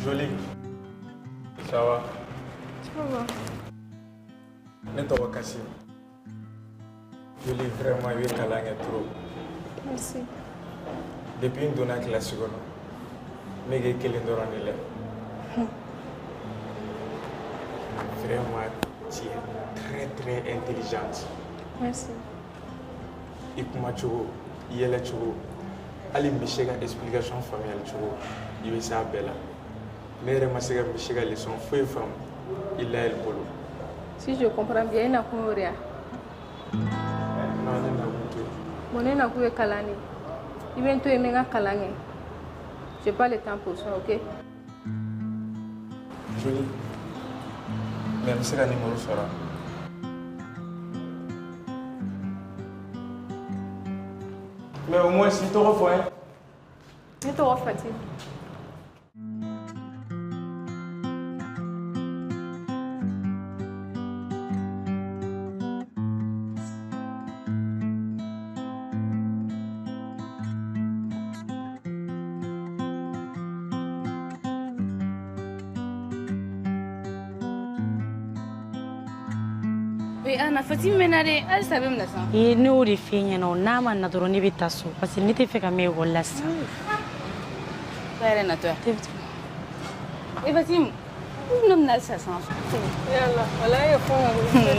Jolie. Ça va? Ça va. Ne t'en Kassim. Jolie, vraiment, il est calme trop. Merci. Depuis une donnée classe, je suis allé Vraiment, tu es très très intelligente. Merci. Et comment tu es là, tu allez me chercher une explication familiale, tu es ça belle. Mais je me suis dit que les leçons font femme, il a le boulot. Si je comprends bien, il n'a pas rien. Non, il n'a pas tout. Mon n'a pas kalani. Il vient tout aimer à kalani. Je n'ai pas le temps pour ça, ok? Jolie. Même si le numéro sera. Mais au moins, si tu revois. Je te refaire. Oui, Anna, Fatima menade, elle savait me ça. Et nous les filles, non, n'a pas notre niveau tasso, parce que n'était fait comme moi là. Ça est na toi. Et Fatima, nous n'a ça sans. Yalla, wala ya fond,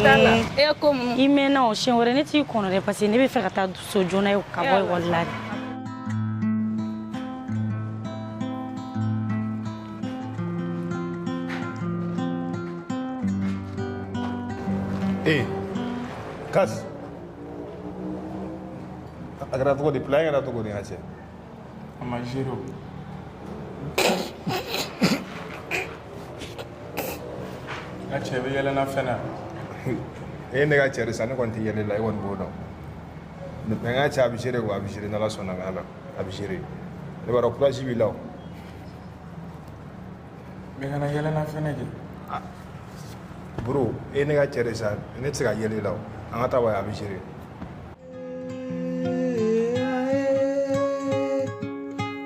tala. Et comme Il mène non, chien aurait n'était qu'on aurait passé, n'avait fait qu'à so journée au cowboy voilà. Eh, Kas. Agora tu de playa, agora tu de hace. Amajiro. A cɛ bɛ yɛlɛ na fɛn na. E ne ka cɛ de sa ne kɔni tɛ yɛlɛ la e kɔni b'o dɔn. Mɛ n ka cɛ a bɛ seere quoi a bɛ seere n'Ala sɔnna a la a bɛ seere. Ne b'a dɔn courage b'i la o. Mɛ kana yɛlɛ na fɛn kɛ. Bro, e ne ka cɛ de sa ne tɛ se ka yɛlɛ la o. An ka taa wa a bɛ seere.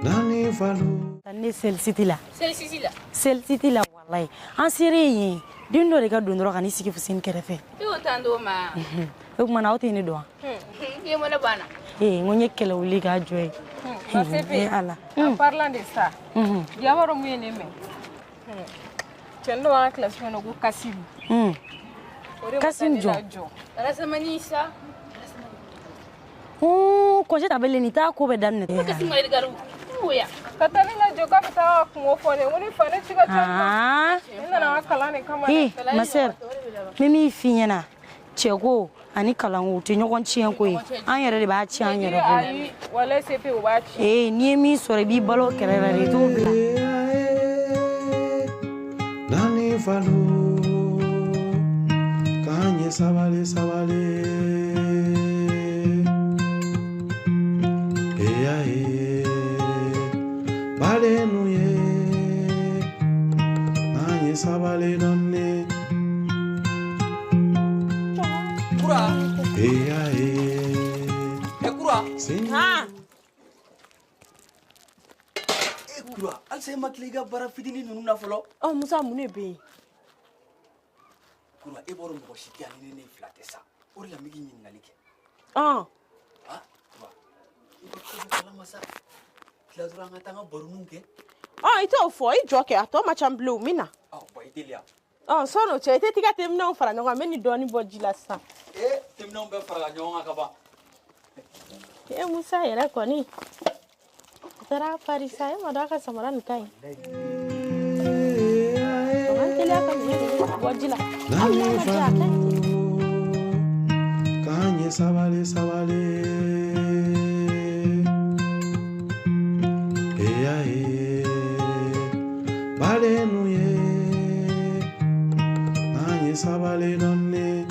Nani falo. Ne celle-ci là. celle-ci là. Celle-ci là, wallahi. En série, d'une autre cas d'un droit à n'ici que vous signe qu'elle fait. Tu autant de ma. Faut que mon autre ne doit. Qui est mon bana. Eh, on y est qu'elle a oublié qu'à jouer. En parlant de ça, il y a un moyen aimé. Tu as un classe qui est Kassim. Kassim John. Rasamani ça. Oh, quand j'ai t'appelé l'unité, quoi, madame? Kassim est garou. Ouya. Katalina joka bita kumofone uni fane chiga Ah. ina na kalani kama Eh, ma sœur. Mimi finyana. Chego, ani kalangu te ɲɔgɔn tiɲɛ ko ye. An yɛrɛ de b'a tiɲɛ an yɛrɛ bolo. ayi wala sepe o b'a ci. Eh, ni ye min sɔrɔ i b'i balo kɛrɛ la de i t'o bila. Nani falo. Kanye sabale sabale. Bale nuye. Nanye sabale donne. Kura. Kura. Ah. Kura, al sai matliga bara fidini nunu na folo. Oh, Musa mun be yen? Kura, e boro mo shiki ani ne flate sa. O la migi nyingali ke. Ah. Ha? Kura. E ko kala masa. Kladura ngata borunun ke. Ah, ito fo I joke ato ma chambleu mina. Ah, ba itelia. Ah, so no che ite tiga temna fara no meni doni bojila sa. Temna be fara nyonga ka ba. E Musa era koni. Tara parisa e madaka samara nikai. Antelia ka meni bojila. Nani falo. Kanye sabale sabale. Bale nuye. Nanye sabale donne.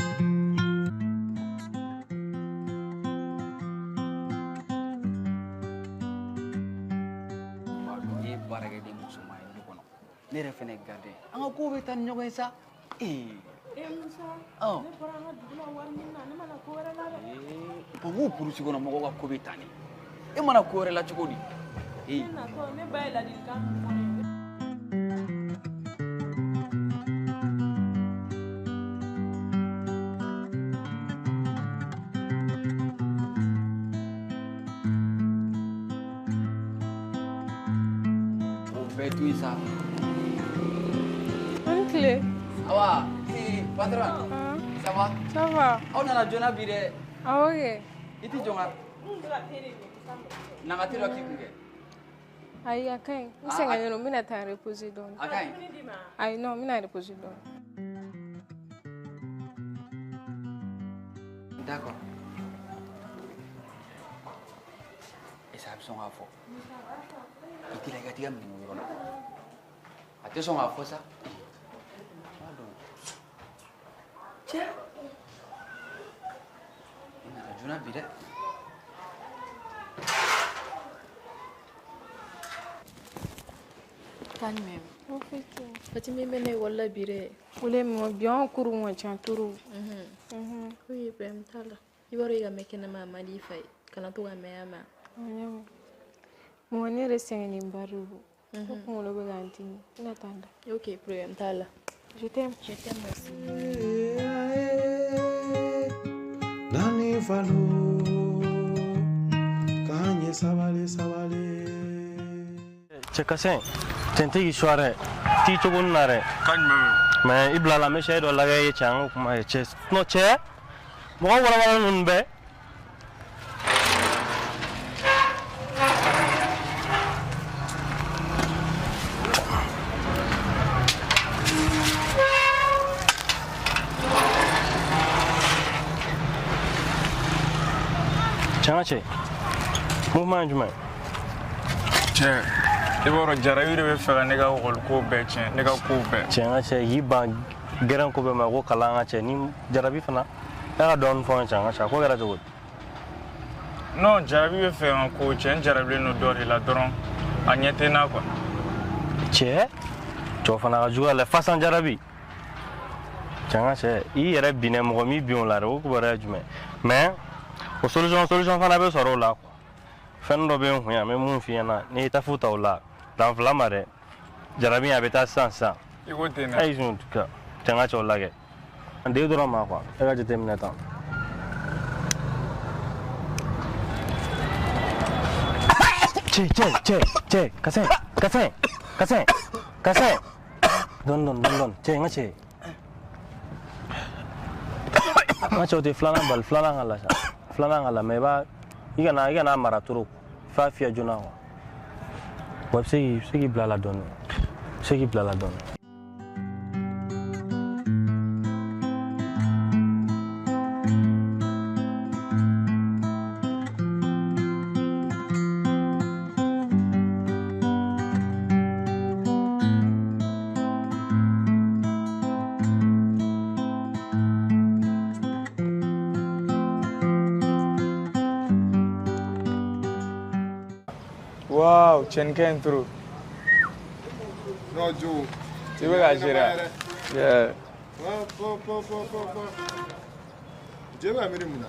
Ye barake de musuma ni kono. Ne re fene garder. An ko be tan nyogo sa. Musa. Oh. Ne bɔra an ka dugu la wari ɲini na ne mana ko wɛrɛ la dɛ. Bon kurusi kɔnɔ mɔgɔw ka ko bɛ tan de. E mana ko wɛrɛ la cogo di? Ne natɔ ne ba ye ladilikan min fɔ ne ye. Betul isa. Uncle. Awa, patron. Ça va? Ça va? Aw nana jona bi dɛ. Ah oui. I ti jɔn ka. Nanga tɛ dɔ k'i kun kɛ. Ayi, a ka ɲi. N sɛgɛnnen don, n bɛna taa reposer dɔɔni. A ka ɲi. Ayi, non, n bɛna reposer dɔɔni. D'accord. Esa a bɛ sɔn k'a fɔ. I tɛ la i ka t'i ka minɛnw yɔrɔ la. A tɛ sɔn k'a fɔ sa. Cɛ. I nana joona bi dɛ. Kan même. O fait que. Fati min bɛ ne wala bi dɛ. Wale mɔ bi an kuru ŋa ca turu. Oui, problème t'a la. I b'a dɔn i ka mɛn kɛnɛma a man di i fa ye. Kana to ka mɛn a ma. Mɔ ne yɛrɛ sɛgɛnnen ba de don. Ko kunkolo bɛ k'an dimi. N bɛna taa n da. Ok, problème t'a la. Je t'aime. Je t'aime aussi. Nani falo kanye sabale sabale. Cekaseng, tentigi suara, ti cogun nare. Kan me ibla la me shay do lagay ye chang kuma ye che. No che. Mo wala nun be. Changa che. Movement jumai. Che. I b'a dɔn Jarabi de bɛ fɛ ka ne ka école ko bɛɛ tiɲɛ, ne ka kow bɛɛ. Tiɲɛ ka cɛ y'i ban gɛrɛn ko bɛɛ ma ko kalan ka cɛ ni Jarabi fana e ka dɔɔnin fɔ n ye tiɲɛ ka cɛ a ko kɛra cogo di? Non, Jarabi bɛ fɛ ka ko tiɲɛ, n jarabilen don dɔ de la dɔrɔn a ɲɛ tɛ n na quoi. Cɛ cɛw fana ka jugu a la fasan Jarabi tiɲɛ ka cɛ i yɛrɛ binɛ mɔgɔ min bin o la dɛ o kibaruya ye jumɛn mais o solution fana bɛ sɔrɔ o la quoi fɛn dɔ bɛ n kun yan n bɛ mun f'i ɲɛna n'i y'i ta fu ta o la dan fila ma dɛ Jarabi a bɛ taa sisan I ko ten na. ayi sun ka tiɲɛ ka cɛ o lajɛ a den dɔrɔn ma quoi e ka jateminɛ tan. Cɛ kasɛn dɔn cɛ n ka cɛ n ka cɛw tɛ filanan bali filanan ka la sa filanan ka la mais i kana mara trop f'a fiyɛ joona quoi wa i bɛ se k'i bila a la dɔɔnin Wow, cɛn kɛ n turu. No, Joe. I bɛ ka gérer. Yeah. Je b'a miiri mun na?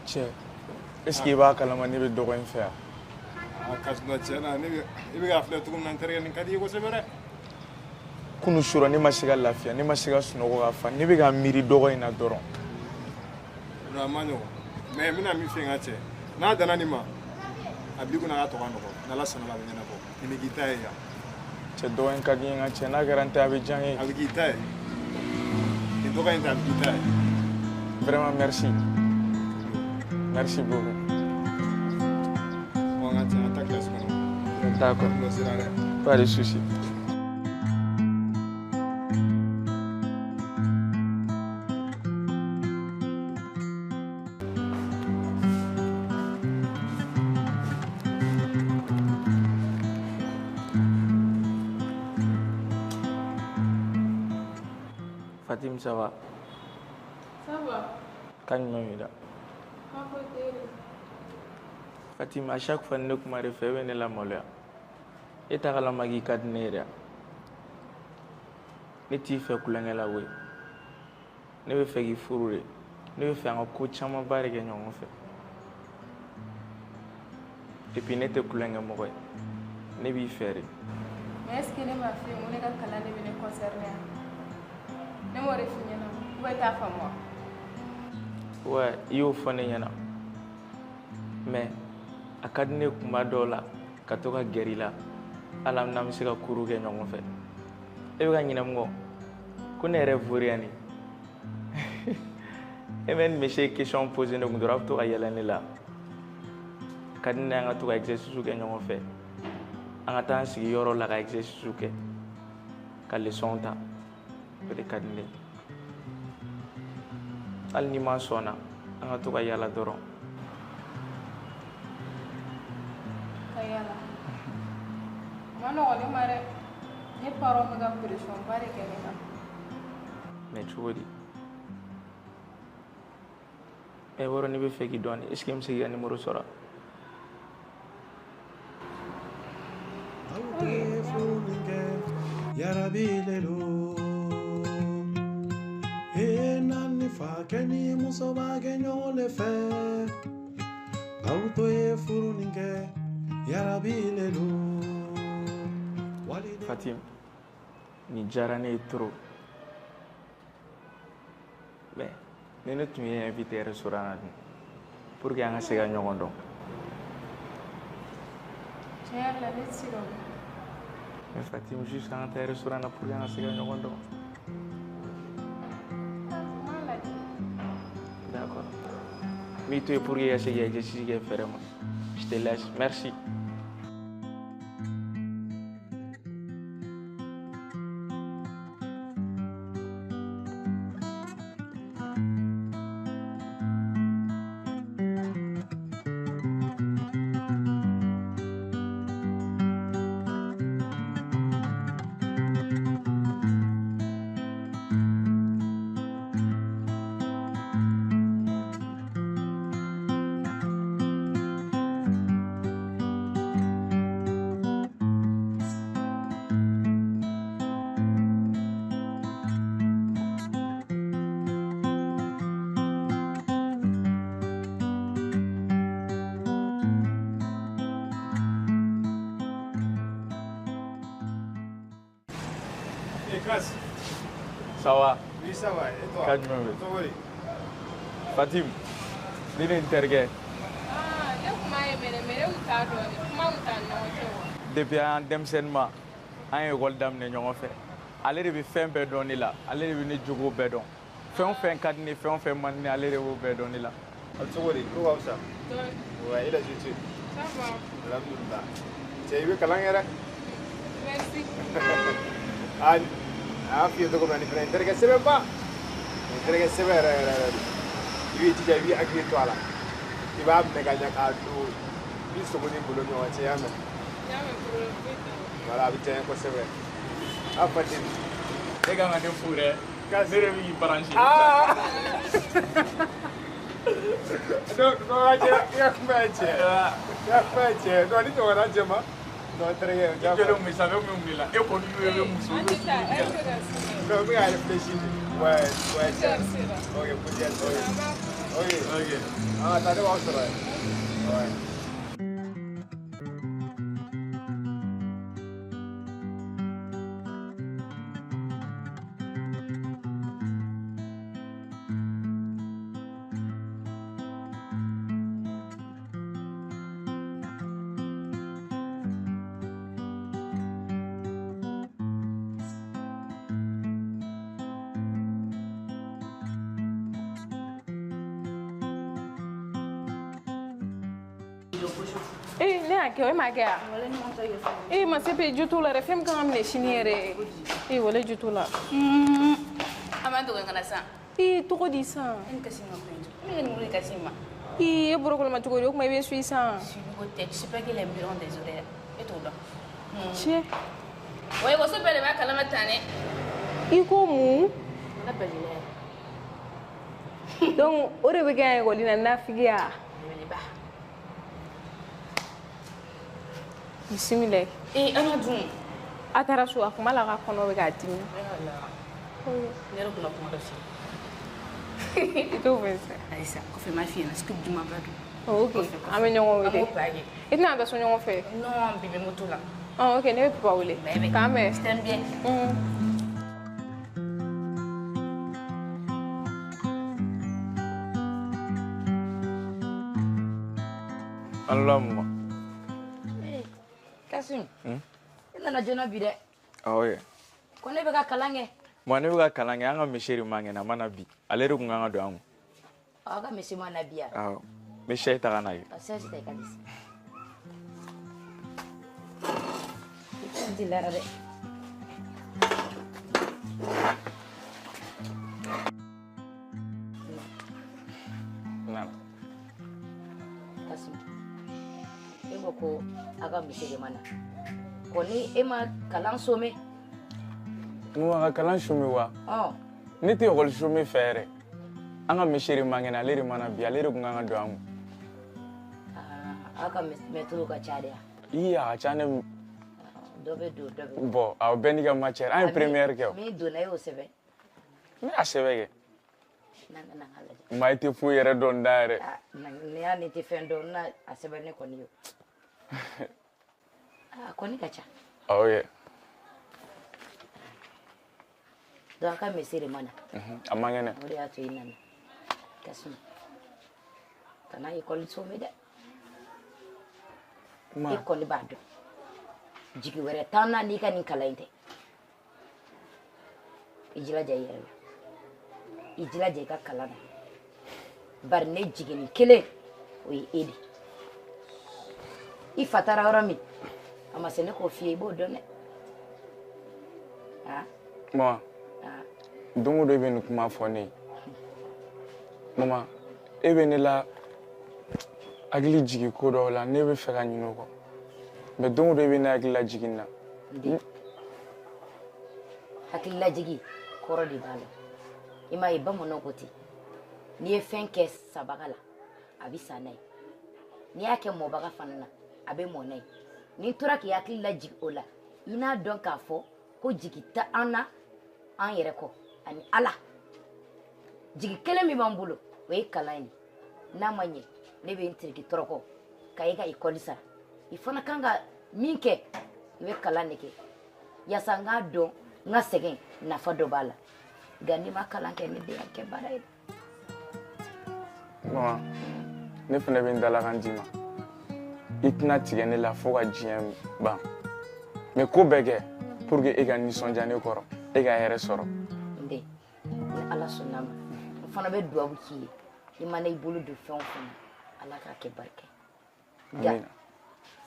Cɛ, est-ce que I b'a kalama ne bɛ dɔgɔ in fɛ yan? Kasuna tiɲɛ na i bɛ k'a filɛ cogo min na n terikɛ nin ka di i ye kosɛbɛ dɛ. Kunu sura ne ma se ka lafiya, ne ma se ka sunɔgɔ ka fa, ne bɛ ka miiri dɔgɔ in na dɔrɔn. Non, a ma nɔgɔn mais n bɛna min f'i ye n ka cɛ n'a danna nin ma a bi kunna a ka tɔ ka nɔgɔ n'Ala sɔnn'a la a bɛ ɲɛnabɔ i ni k'i ta ye yan. Cɛ dɔgɔ in ka di n ye n ka cɛ n'a kɛra n tɛ a bɛ diya n ye. A bɛ k'i ta ye nin dɔgɔ in ta a bɛ k'i ta ye. Vraiment merci. Merci beaucoup. Bon, n ka cɛ an ta classe kɔnɔ. D'accord. N'o sera dɛ. Pas de souci. Fatim, ça va? Ça va? Quand même, là. Fatim, à chaque fois que nous avons fait la molle, et tu as la magie qui est ne t'i fɛ kulonkɛ la koyi ne bɛ fɛ k'i furu de ne bɛ fɛ an ka ko caman ba de kɛ ɲɔgɔn fɛ et puis ne tɛ kulonkɛ mɔgɔ ye ne b'i fɛ de. mais est-ce que ne m'a f'i ye ko ne ka kalan de bɛ ne concerner ne m'o de f'i ɲɛna ou bien i t'a faamu wa. ouais i y'o fɔ ne ɲɛna mais a ka di ne kuma dɔw la ka to ka gɛrɛ i la hali n'an bɛ se ka kuru kɛ ɲɔgɔn fɛ e bɛ ka ɲinɛ mun kɔ ko ne yɛrɛ vaurien ni e bɛ nin monsieur question poser ne kun dɔrɔn a bɛ to ka yɛlɛ ne la ka di ne an ka to ka exercice kɛ ɲɔgɔn fɛ an ka taa an sigi yɔrɔ la ka exercice kɛ ka leçon ta o de ka di ne hali ni ma sɔnna an ka to ka yala dɔrɔn. ka yala ma nɔgɔn ne ma dɛ ne parents bɛ ka pression ba de kɛ ne kan. mais cogo di e wɔrɔ ne bɛ fɛ k'i dɔn est ce que n bɛ se k'i ka numéro sɔrɔ. Yarabilelo nani fa keni muso bagenyo le fe auto e furuninge yarabilelo Fatim ni diyara ne ye trop mais ne tun ye invité restaurant na dun pour que an ka se ka ɲɔgɔn dɔn. tiɲɛ yɛrɛ la ne tɛ se ka o. mais Fatim juste an ka taa restaurant na pour que an ka se ka ɲɔgɔn dɔn. d'accord n b'i to yen pour que i ka se k'i exercice kɛ fɛrɛma je te laisse merci. Classe. Ça va? Oui, ça va. Et toi? Fatim, ni ne terikɛ. ne kuma ye mɛnɛ mɛ ne kun t'a dɔn de kuma kun t'a ni ɲɔgɔn cɛ wa. Depuis an denmisɛnninma an ye école daminɛ ɲɔgɔn fɛ ale de bɛ fɛn bɛɛ dɔn ne la ale de bɛ ne jogo bɛɛ dɔn fɛn o fɛn ka di ne fɛn o fɛn man di ne ale de b'o bɛɛ dɔn ne la. A bɛ cogo di? Ko ka fisa? Ouais, il a jeté. Ça va. Alhamdulillah. Cɛ i bɛ kalan kɛ dɛ. Merci. A y'a f'i ye cogo min na nin fana n terikɛ sɛbɛnba n terikɛ sɛbɛn yɛrɛ yɛrɛ yɛrɛ de i b'i jija i b'i hakili to a la i b'a minɛ ka ɲɛ k'a don i sogo ni bolo ɲɔgɔn cɛ i y'a mɛn. Voilà a bɛ diya n ye kosɛbɛ. A Fatim. E kan ka ne fo dɛ ne yɛrɛ b'i branché. Non, i ka kuma ye tiɲɛ i ka kuma ye tiɲɛ non ni ɲɔgɔnna cɛ ma. Non, terikɛ o diya jɔlen mun sabɛ mun de la e kɔni y'o ye muso y'o sugu kɛ. Non, mais elle réfléchit. Ouais, tiens. Ok, peut-être. Ok. Ah, attendez, on va se voir. Ouais. ne y'a kɛ o ma kɛ wa ma se pe ju t'u la dɛ fɛn min kan ka minɛ sini yɛrɛ wale ju t'u la a ma dogo kana san tɔgɔ di san ne kasi ma ko ne ni kasi ma e borokoloma cogo di o kuma i bɛ suyi san suivi tête je sais pas quel embryon des oreilles et t'o dɔn tiɲɛ wa ekɔso bɛɛ de b'a kalama tan dɛ i ko mun a bɛlɛ donc o de bɛ kɛ yan ekɔli la nafigiya bisimila an ka dun a taara so a kuma la k'a kɔnɔ bɛ k'a dimi ne yɛrɛ kunna kuma dɔ f'i ye I t'o fɛ sa. Ayi sa kɔfɛ ma fi ɲɛna scoop juma ba don. Ok an bɛ ɲɔgɔn wele. An b'o plaqué. I tɛna taa so ɲɔgɔn fɛ. Non bi bɛ moto la. Ok ne bɛ papa wele. K'an bɛn. Je t'aime bien. Allah mama. Kasim. I nana joona bi dɛ. Awɔ ye. Ko ne bɛ ka kalan kɛ. Moi ne bɛ ka kalan kɛ an ka misiri man kɛnɛ a mana bi. Ale de kun kan ka don an kun. Aw ka misi ma na bi yan. Awɔ. N bɛ sɛ ta ka na ye. Ka sɛ ta i ka disi. I tɛ lara dɛ. Nana. Kasim. E ko ko a ka misiri ma na. Ko ni e ma kalan somme. Mama ka kalan sumi wa? Ne tɛ ekɔli sumi fɛ yɛrɛ. An ka misiri man kɛnɛ ale de mana bi ale de kun kan ka don an kun. Aw ka mɛtiriw ka ca de yan. Iya a ka ca ne. Dɔ bɛ don dɔ bɛ. Bon aw bɛɛ n'i ka matière an ye première kɛ o. Min donna e y'o sɛbɛn. Ne y'a sɛbɛn kɛ. Na lajɛ. Maa i tɛ foyi yɛrɛ dɔn da yɛrɛ. Ni y'a ni tɛ fɛn dɔn na a sɛbɛn ne kɔni ye. A kɔni ka ca. Awɔ ye. Donc a ka misiri ma na. A man kɛnɛ. O de y'a to i nana. Kasim. Kana école somme dɛ. I kɔni b'a dɔn. Jigi wɛrɛ t'an na n'i ka nin kalan in tɛ. I jilaja i yɛrɛ la. I jilaja i ka kalan na. Bari ne jigini kelen o ye e de. I fa taara yɔrɔ min a ma se ne k'o f'i ye i b'o dɔn dɛ. Mama. Don o don i bɛ nin kuma fɔ ne ye. Mama e bɛ ne la hakili jigin ko dɔw la ne bɛ fɛ ka ɲinɛ o kɔ. Mais don o don i bɛ ne hakili lajigin na. Hakili lajigi kɔrɔ de b'a la. I m'a ye bamananw ko ten. N'i ye fɛn kɛ sabaga la a bɛ sa n'a ye. N'i y'a kɛ mɔbaga fana na a bɛ mɔ n'a ye. N'i tora k'i hakili lajigi o la i n'a dɔn k'a fɔ ko jigi tɛ an na an yɛrɛ kɔ ani Ala. Jigi kelen min b'an bolo o ye kalan ye. N'a ma ɲɛ ne bɛ n teriki tɔrɔkɔ ka e ka école sara. I fana kan ka min kɛ i bɛ kalan de kɛ. Yaasa n k'a dɔn n ka sɛgɛn nafa dɔ b'a la. Nka n'i ma kalan kɛ ne de y'a kɛ baara ye. Mama ne fana bɛ n dalakan d'i ma. I tɛna tigɛ ne la fo ka diɲɛ ban. Mais ko bɛɛ kɛ pour que e ka nisɔndiya ne kɔrɔ e ka hɛrɛ sɔrɔ. N den ni Ala sɔnna ma n fana bɛ dugawu k'i ye i mana i bolo don fɛn o fɛn na Ala k'a kɛ barika ye. Nka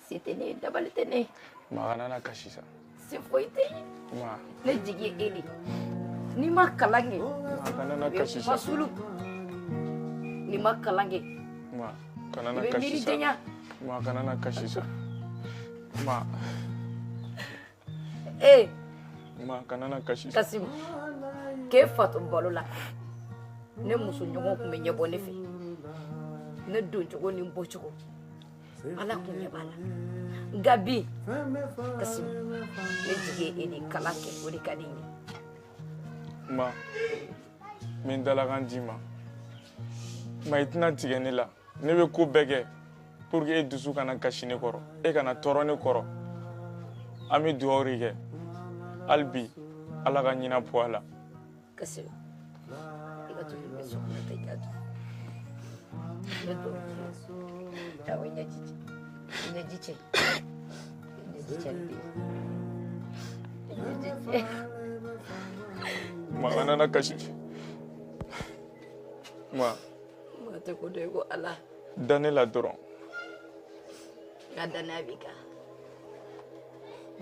se tɛ ne ye dabali tɛ ne ye. Ma kana na kasi sa. Se foyi tɛ ye. Ma ne jigi ye e de. N'i ma kalan kɛ ma kana na kasi sa. Fasulu n'i ma kalan kɛ ma kana na i bɛ kasi miiri sa. jɛnya. Ma kana na kasi sa. Ma ma kana na kasi sa. Kasim k'e fato balo la ne muso ɲɔgɔn tun bɛ ɲɛbɔ ne fɛ ne don cogo ni bɔ cogo Ala kun ɲɛ b'a la nka bi Kasim ne jigi ye e de kalan kɛ o de ka di n ye. Ma n bɛ n dalakan d'i ma. Ma i tɛna tigɛ ne la ne bɛ ko bɛɛ kɛ pour que e dusu kana kasi ne kɔrɔ e kana tɔɔrɔ ne kɔrɔ. An bɛ dugawu de kɛ hali bi Ala ka ɲina bɔ a la. Kasim i ka tulu bɛ sɔn ka taa i ka dun ne don awɔ ɲɛji cɛ ɲɛji cɛ ɲɛji cɛ. Ma kana na kasi. Ma tɛ ko dɔ ye ko Ala. Da ne la dɔrɔn. N ka danaya b'i kan.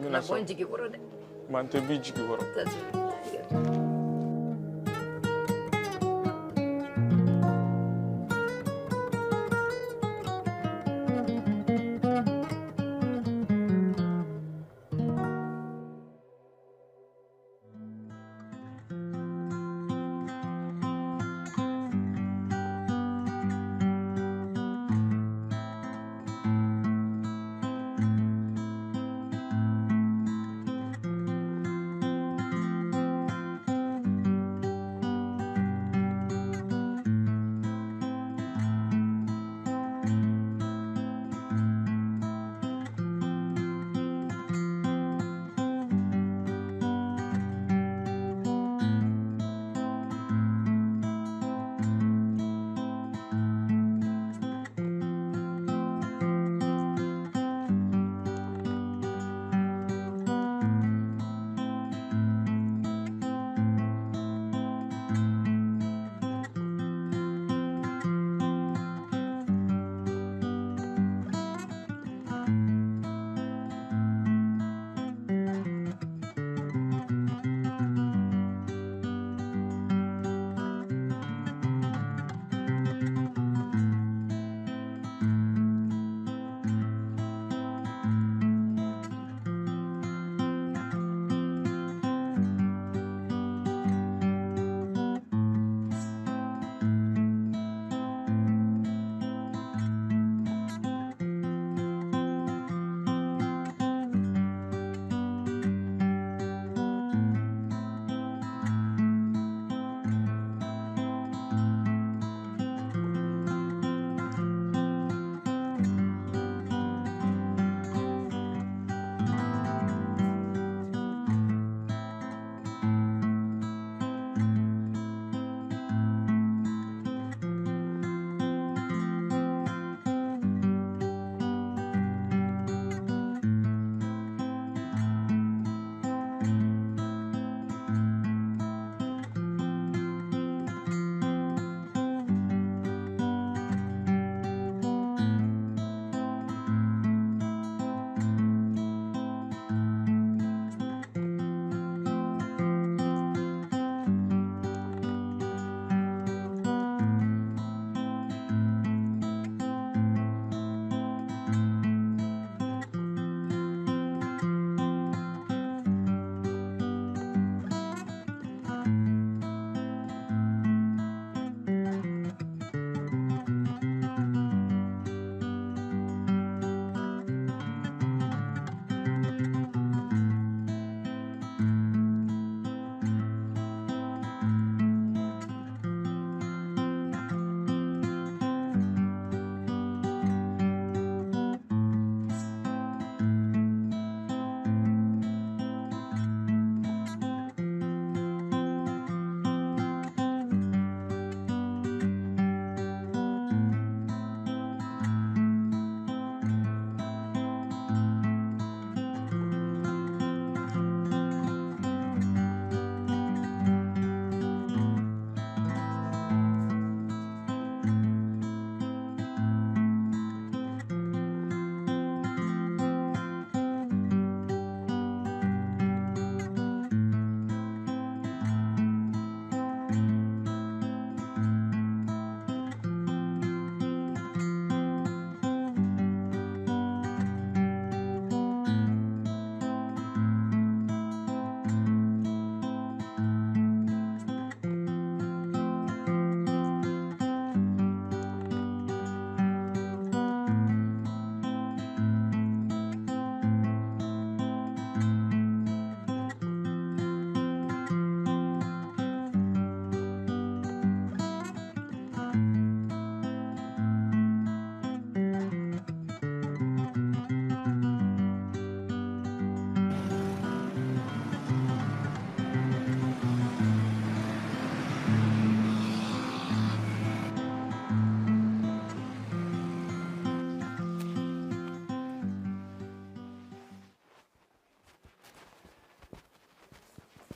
Kana bɔ n jigi kɔrɔ dɛ. Ma n tɛ b'i jigi kɔrɔ.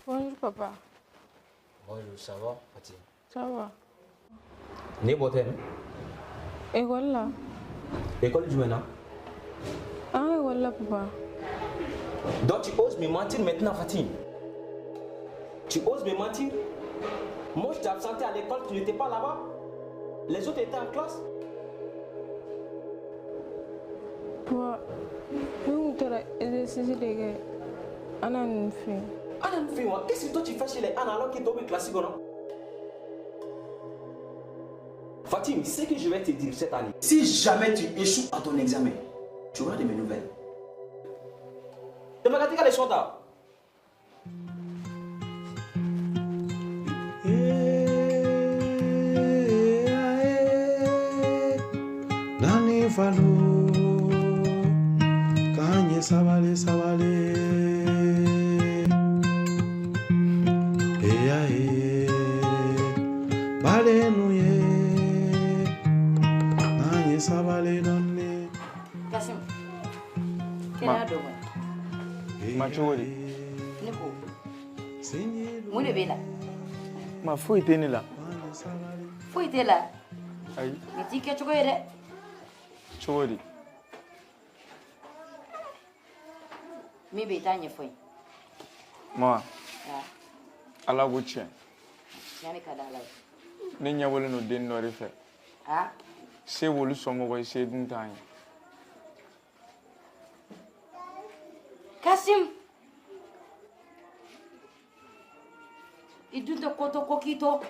Bonjour papa. Bonjour, ça va, Fatih? Ça va. Né boté, École là. école du maintenant. Ah, école là, papa. Donc tu oses me mentir maintenant, Fatih? Tu oses me mentir? Moi, je t'ai absenté à l'école, tu n'étais pas là-bas? Les autres étaient en classe? Papa, nous t'as exercice de gars. Anna nous fait. Anna nous fait moi. Qu'est-ce que toi tu fais chez les Anna alors qu'ils tombent classique, non? Fatim, c'est ce que je vais te dire cette année. Si jamais tu échoues à ton examen, tu auras de mes nouvelles. Tu m'as gâté quand les sont là. Nani falo kanye sabale sabale bale nuye nanye sabale nonne Kasim. Kena do Ma chori. Niko. Mun be la. Ma fo ite ni la. Foi te la. Ayi. Mi ti ke chogo yere. Chori. Mi be tanye foi. Ma. Ah, Ala go chen. yani kada la. Ni nya wole no den no refe. Ah, Se wolu somo go se dun tan. Kasim. Idunta koto kokito.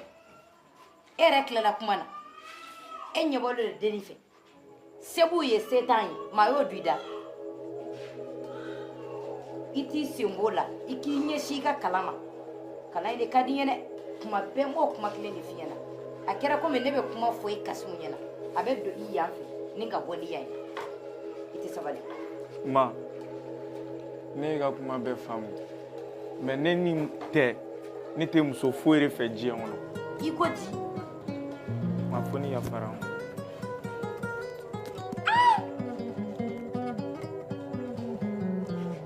Ere klela kumana. Enye bolo de denife. Sebu ye setan mayo duida. Iti simbola iki nyeshika kalama. Kana ile kadi yene kuma bembo kuma kile ni fiena. Akera ko menebe kuma foi Kasimu nyana. Abedo iya ninga boni yayi. Iti sabale. Ma. Ne ga kuma be fam. Me ne ni te ni te muso fuere fe ji en wono. Iko di. Ma foni ya faram.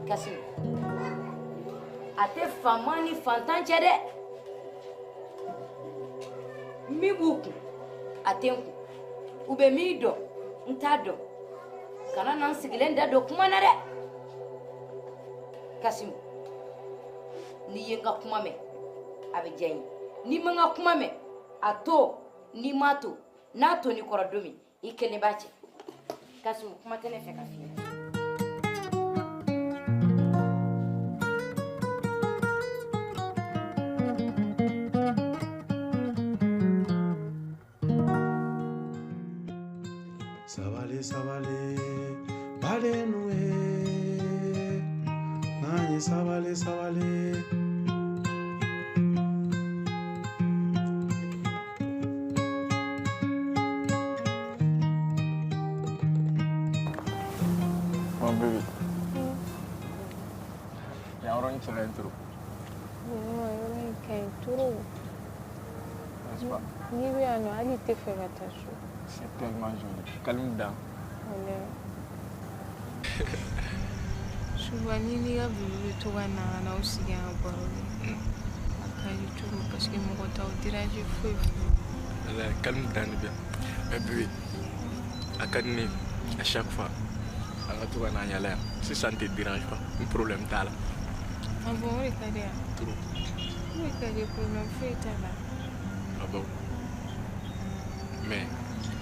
Kasimu. Ate famani fantanche de. Mi buku. Atenku. Ube mi do. Ntado. Kana nan sigilenda do kuma na de. Kasimu. Ni yenga kuma me. Abe janyi. Ni menga kuma me. Ato. Ni mato. Nato ni koradomi. Ikene bache. Kasimu kuma tene feka fiye. sabale sabale bale nuye nanye sabale sabale Mon baby. Ya orang cela intro. N'est-ce pas? Ni bi ano ali te fe batasho. C'est tellement joli. Calme down. Souvent ni ga bulu to wana na usigi an baro. Akali turu parce que mon ta dirage fou. Alors, calme down bien. Mais baby, académie à chaque fois. On va tout wana yala. Si ça ne te dérange pas, un problème t'as là. Ah bon, oui, Kadia. Trop. Oui, Kadia, problème fait là. Ah bon. Mais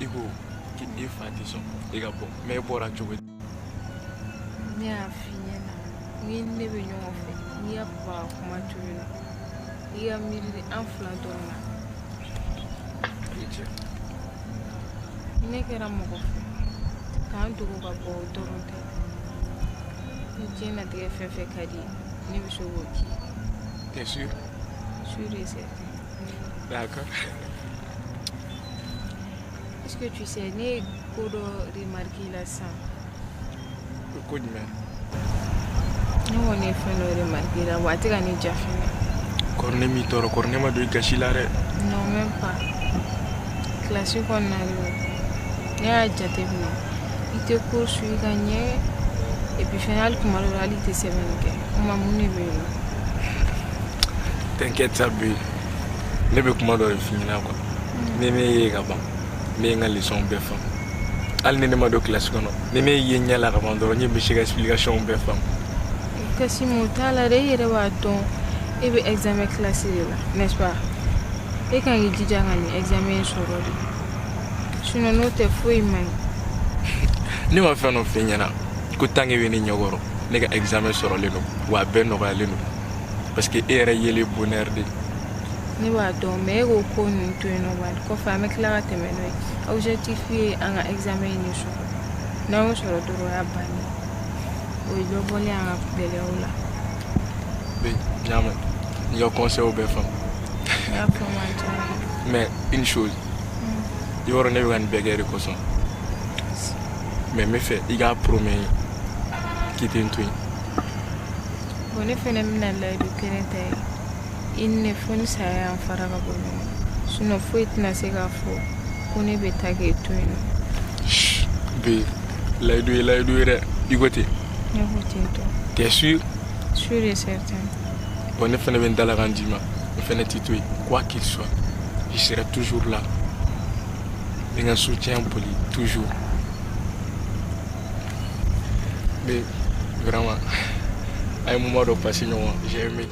il faut qu'il y ait fatigué. Il y a bon. Mais pour la jouer. Ni a fini là. Ni ne veut pas faire. Ni a pas comment tu veux là. Il y a mis un flanc là. Ni que era mon fait. Quand tu vas pour Toronto. Ni tiens à te faire Kadia. Ni veux jouer qui? T'es sûr? Sûr et certain. D'accord. Est-ce que tu sais, ni pour remarquer la sang? Le coup de main. Nous on est fait le remarquer la voiture à déjà fini. Corne mi toro, corne ma doit gâcher l'arrêt. Non, même pas. Classique on a eu. Il y a déjà été venu. Il te poursuit gagné. Et puis final, comme alors, il te s'est venu. On m'a mouni venu. T'inquiète ça bé. Ne be kuma dɔ de f'i ɲɛna quoi. Ni ne ye ka ban, ne ye n ka leçon bɛɛ faamu. Hali ni ne ma don classe kɔnɔ, ni ne ye ɲɛ la ka ban dɔrɔn n bɛ se ka explication bɛɛ faamu. Kasimu t'a la dɛ, i yɛrɛ b'a dɔn e bɛ examen classe de la, n'est-ce pas? E kan k'i jija ka nin examen in sɔrɔ de. Sinon n'o tɛ foyi man ɲi. Ne ma fɛn dɔ f'i ɲɛna ko tant que bɛ ne ɲɛkɔrɔ ne ka examen sɔrɔlen don wa a bɛɛ nɔgɔyalen don parce que e yɛrɛ yelen bonheur de. Ne b'a dɔn mais e k'o ko ninnu to yen nɔ bani kɔfɛ an bɛ tila ka tɛmɛ n'o ye. Objectif ye an ka examen in de sɔrɔ. N'an y'o sɔrɔ dɔrɔn o y'a bannen. O ye dɔ bɔlen an ka gɛlɛyaw la. Bé, n y'a mɛn. N ka conseil bɛɛ faamu. N y'a faamu an caman. Mais une chose, i yɔrɔ ne bɛ ka nin bɛɛ kɛ de kosɔn. Mais n bɛ fɛ i k'a promet k'i tɛ n to yen. Bon ne fɛnɛ bɛna layidu kelen ta ye. I ni ne fo ni saya y'an fara ka bɔ ɲɔgɔn na. Sinon foyi tɛna se k'a fɔ ko ne bɛ taa k'e to yen nɔ. Bé, layidu ye layidu ye dɛ. I ko ten. Ne ko ten tɔ. T'es sûr? Sûr et certain. Bon ne fɛnɛ bɛ n dalakan d'i ma. N fɛnɛ t'i to yen. Quoi qu'il soit, je serai toujours là. Ni n ka soutien boli toujours. Mais vraiment, à un moment de passer, j'ai aimé.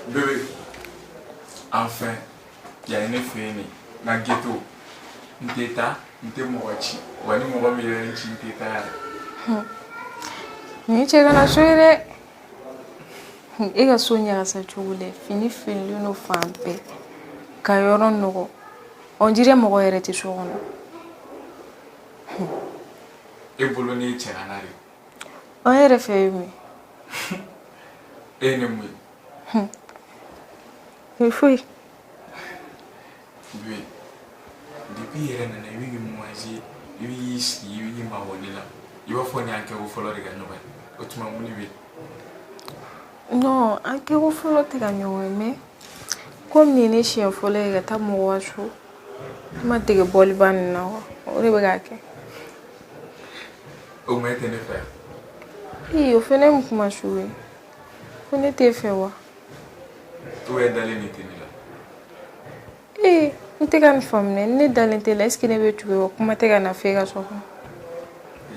Bébé, enfin, il y a une fille, dans le ghetto. N'teta, n'te mochi, ou ani moga mi yɛrɛ ci n'teta. Ni cɛ kana so ye dɛ. E ka so ɲagasa cogo lɛ, fini fililen no fan bɛɛ. Ka yɔrɔ nɔgɔ. On dirait mɔgɔ yɛrɛ tɛ so kɔnɔ. E bolo ne cɛ kana de. An yɛrɛ fɛ ye mun ye? E ne mun ye? E foyi. Bébé, depuis yɛrɛ nana i bɛ k'i moise, i bɛ k'i sigi, i bɛ k'i mabɔ ne la. I b'a fɔ ni an kɛko fɔlɔ de ka ɲɔgɔn ye. O tuma mun de bɛ yen? Non, an kɛko fɔlɔ tɛ ka ɲɔgɔn ye mais comme nin ye ne siɲɛ fɔlɔ ye ka taa mɔgɔ ka so, n ma dege bɔliba nin na wa, o de bɛ k'a kɛ. O tuma e tɛ ne fɛ yan? O fɛnɛ ye mun kuma sugu ye? Ko ne t'e fɛ wa? ou bien dalen ne tɛ ne la? N tɛ ka nin faamu dɛ, ni ne dalen tɛ la est ce que ne bɛ tugu wa kuma tɛ ka na f'e ka so kɔnɔ?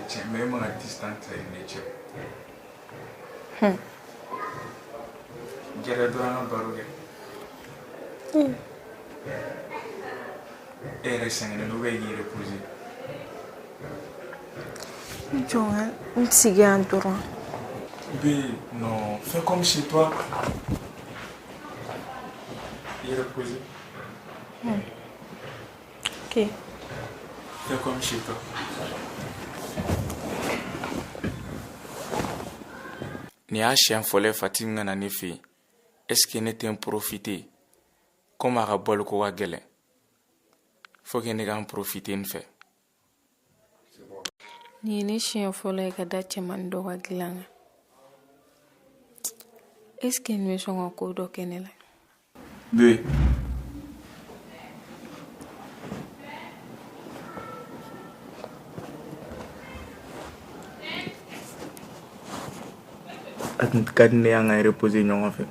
Tiɲɛ, mais e man ka distance ta i ni ne cɛ. Gɛrɛ dɔrɔn an ka baro kɛ. E yɛrɛ sɛgɛnnen don ou bien i k'i reposer? Jɔn ka n sigi yan dɔrɔn. Bé, non, fais comme chez toi. Et reposer. Ok. Fais comme chez toi. Ni y'a siɲɛ fɔlɔ ye Fatimi ka na ne fɛ yen. Est-ce que ne tɛ n profiter? Comme a ka bɔliko ka gɛlɛn. Faut que ne k'an profiter n fɛ. Nin ye ne siɲɛ fɔlɔ ye ka da cɛmanin dɔ ka dilan kan. Est ce que n bɛ sɔn ka ko dɔ kɛ ne la? Bé. Ka di ne y'an ka reposer ɲɔgɔn fɛ.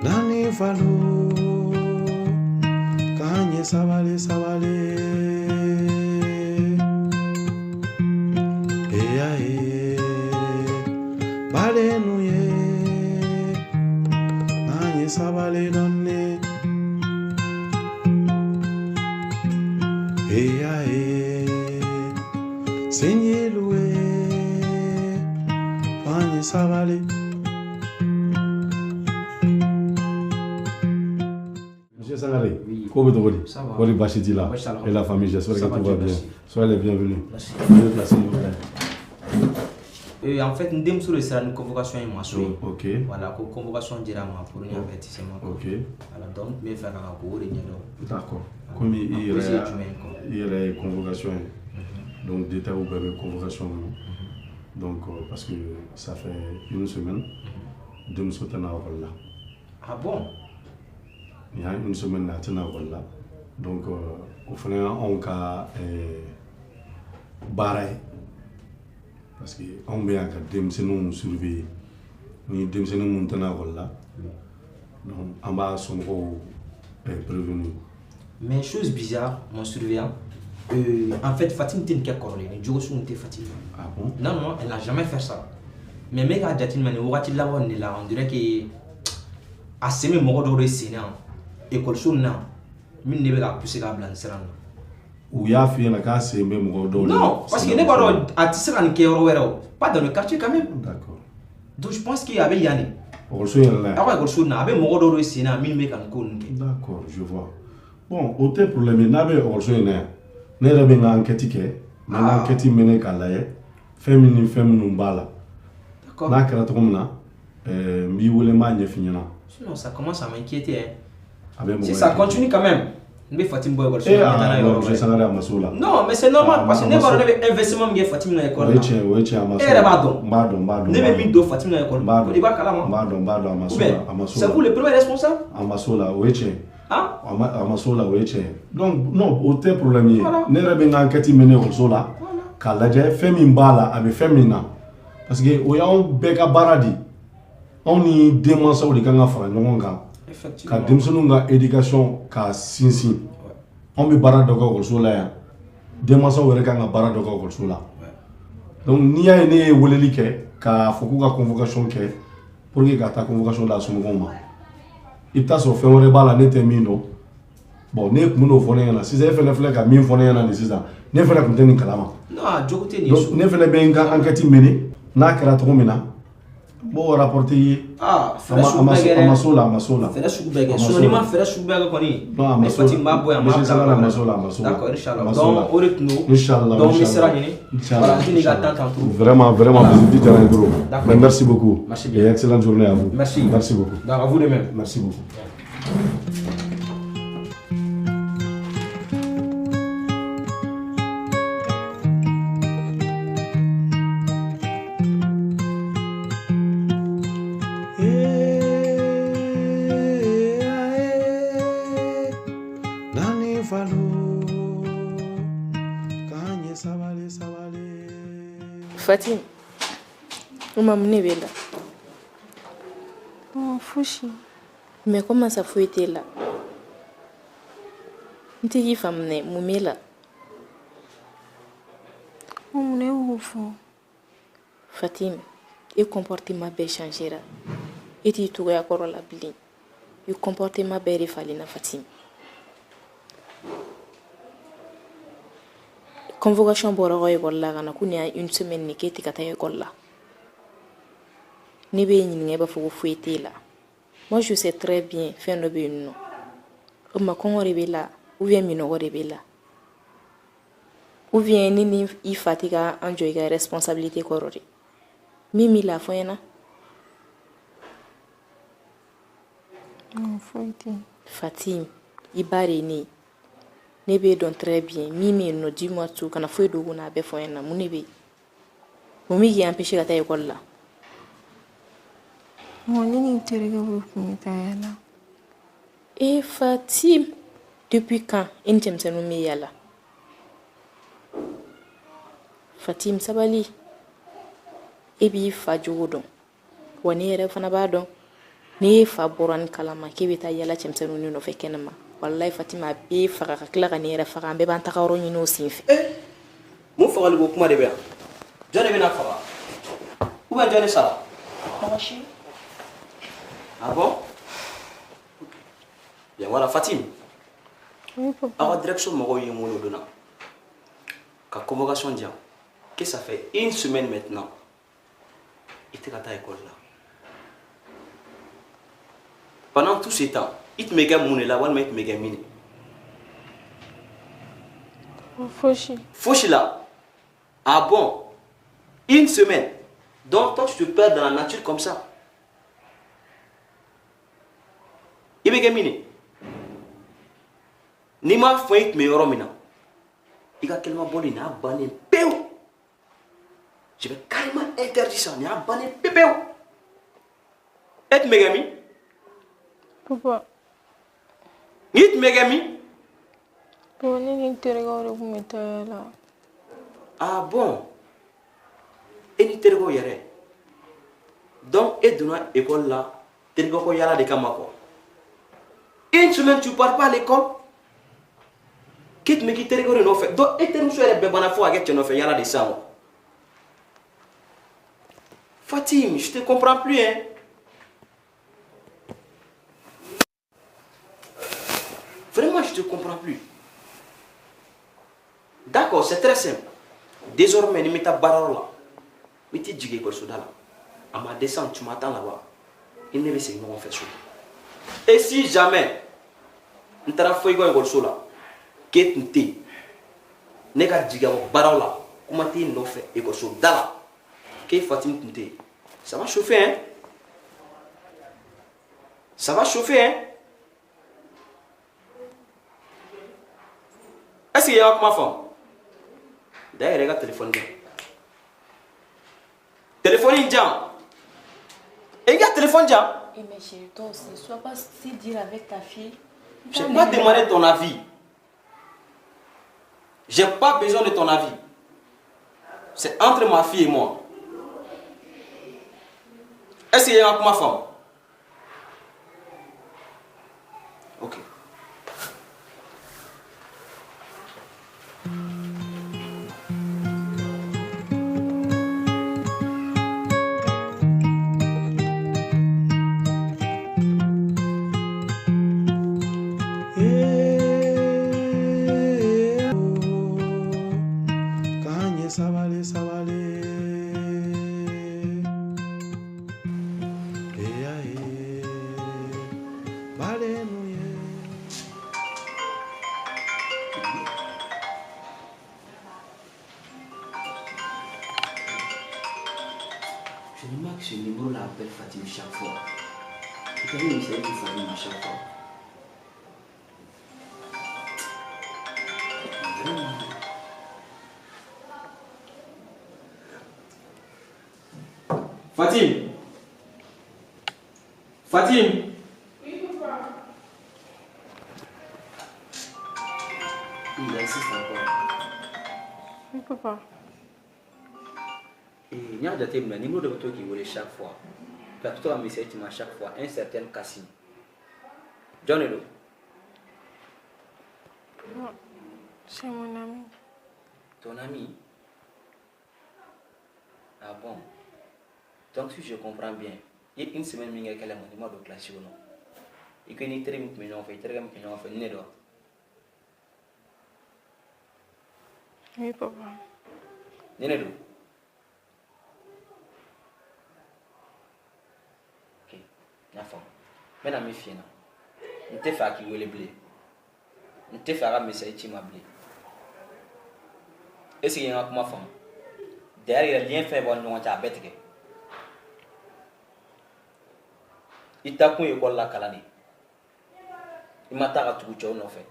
Nani falo, kanye sabale sabale. Bale nuye, nanye sabale donne. Senye loué, nanye sabale. Monsieur Sangaré, comment vous allez? Vous Bachiti là et la famille, j'espère que tout va bien. Soyez les bienvenus. Veuillez placer, s'il vous plaît. En fait, nous sommes sur une convocation et moi. Ok. Voilà, convocation dira moi pour un avertissement. Ok. Voilà, donc, mais faire un cours et d'accord. Comme il y a une convocation, donc d'État ou une convocation. Donc, parce que ça fait une semaine, de nous sauter là. Ah bon? Il y a une semaine là, là. Donc, au final, on a barré. Parce qu'on a des gens qui surveillent. Ni des gens qui montent là. Donc, en bas, sont prévenus. Mais chose bizarre, mon surveillant, en fait, Fatim était une corolée. Les jours où on était fatigué. Ah bon? Non, elle n'a jamais fait ça. Mais mec a dit on dirait que à ce moment où il école sur non, mais ne va pousser la blanche. Ou y a fait la casse et même non, parce qu'il n'est pas à Tissan pas dans le quartier quand même. D'accord. Donc je pense qu'il y avait Yannick. Ah ouais, avec Morodo et Sina, d'accord, je vois. Bon, au té problème, n'avait aussi une enquête qui est, l'enquête menée qu'à la féminin bala. D'accord. N'a qu'à la tombe là, mi ou les magnes finina. Sinon, ça commence à m'inquiéter. Si ça continue quand même, mais Fatim Boy, non, mais c'est normal parce que n'est pas un investissement qui est Fatim dans l'école. Oui, c'est vous le premier responsable? Donc, non, au té problème, n'est pas une enquête menée au sola, car la féminin bala avec féminin. Parce que, oui, on béga baradi, on y demande ça ou les gars ka denmisɛnninw ka éducation ka sinsin on bɛ baara dɔ kɛ ekɔliso la yan denmansaw yɛrɛ kan ka baara dɔ kɛ ekɔliso la donc n'i y'a ye ne ye weleli kɛ k'a fɔ k'u ka convocation kɛ pour que ka taa convocation da somɔgɔw ma i bɛ taa sɔrɔ fɛn wɛrɛ b'a la ne tɛ min dɔn bon ne tun bɛ n'o fɔ ne ɲɛna sisan e fɛnɛ filɛ ka min fɔ ne ɲɛna nin sisan ne fɛnɛ tun tɛ nin kalama donc ne fɛnɛ bɛ n ka enquête menée n'a kɛra cogo min na bon rapporter ye amasola fera subega sonima fera subega koni mais fatima boya ma d'accord inchallah donc oretno inchallah donc misra ni voilà ni ga tant vraiment visite terrain gros mais merci beaucoup et excellente journée à vous merci beaucoup à vous de même merci beaucoup Fatim, uma menina là. Oh, Fouchi. Mais comment ça faut être là? Tu es femme né, moumé là. On est où fond? Fatim, le comportement bien changé là. Et tu trouves encore la bling. Le comportement bien réfalé na Fatim. Convocation bora école là kana kunya une semaine ni keti kata école là ni be nyinga ba fo foueté là moi je sais très bien faire no be non o ma kon rebe là ou bien mi no rebe là ou bien ni i fatiga enjoy ga responsabilité korori mimi la foyena foueté Fatim ibare ni nebe don très bien mimi no dis-moi tout kana foi do na be fo en mu nebe mo mi gi empêcher ka ta école là mon ni terega bu mi ta yala et Fatim depuis quand intem se no mi yala Fatim sabali e bi fa jogodon woni yere fana ba don ni fa boran kalama ke be ta yala chemse no no fe kenema wallahi Fatima be faga ka kila ka ne yɛrɛ faga an bɛɛ b'an tagayɔrɔ ɲini o sen fɛ mun fagali ko kuma de bɛ yan jɔn de bɛna faga ou bien jɔn de sara mɔgɔ si ah bon bien voilà Fatim aw ka direction mɔgɔw ye mun donna ka convocation di yan que ça fait une semaine maintenant i tɛ ka taa école la pendant tout ce temps it me kɛ mun de la walima it me kɛ min Fouchi la ah bon une semaine Donc toi tu te perds dans la nature comme ça. Ibégamine. Nima fait me yoromina. Iga kelma boli na bané peu. Je vais carrément interdire ça. Ni a bané peu. Et Megami. Papa. Nit Megami. Papa ni interroga ore kumetala. Ah bon. Et ni tergo yere. Donc et donna école là, tergo ko yala de kamako. Une semaine tu pars pas à l'école. Quitte me quitter les no fait. Donc et tergo soere be bana fo avec tu no fait yala de ça. Fatim, je te comprends plus hein. Vraiment, je te comprends plus. D'accord, c'est très simple. Désormais, ne mets ta barre là. Mais tu dis que c'est là. À ma descente, tu m'attends là-bas. Il ne veut pas nous faire ça. Et si jamais, tu as fait quoi là, que tu t'es, ne pas dire que barre là, comment tu nous fait et que c'est là, que Fatim tu t'es, ça va chauffer hein. Ça va chauffer hein. Est-ce qu'il y a ma femme? D'ailleurs, regarde le téléphone. Téléphone indien. Et il y a téléphone indien. Et mais chérie, toi aussi, sois pas si dire avec ta fille. Je n'ai pas demandé ton avis. J'ai pas besoin de ton avis. C'est entre ma fille et moi. Est-ce qu'il y a ma femme? Ok. Je remarque que ce numéro l'appelle Fatim chaque fois. Et quand même, c'est elle qui Fatim à chaque fois. Vraiment. Fatim. Fatim. Oui, papa. Il insiste encore. Oui, papa. Et il y a des numéros de votre qui volent chaque fois. Plutôt un message qui m'a chaque fois un certain Cassim. John Edo. Non, c'est mon ami. Ton ami? Ah bon? Donc si je comprends bien, il y a une semaine où il y a quelqu'un qui m'a de classe ou non? Et que ni très bien mais non fait, très bien mais non fait, n'est-ce pas? Oui, papa. N'est-ce pas? Ok, la femme. Maintenant, mes filles, je te fais qui les blés. Je te fais un message qui m'a blé. Est-ce qu'il y a un ma femme? Derrière, il y a un lien fait bon, nous on t'a bête. Il t'a connu école la calani. Il m'a t'a tout le monde fait.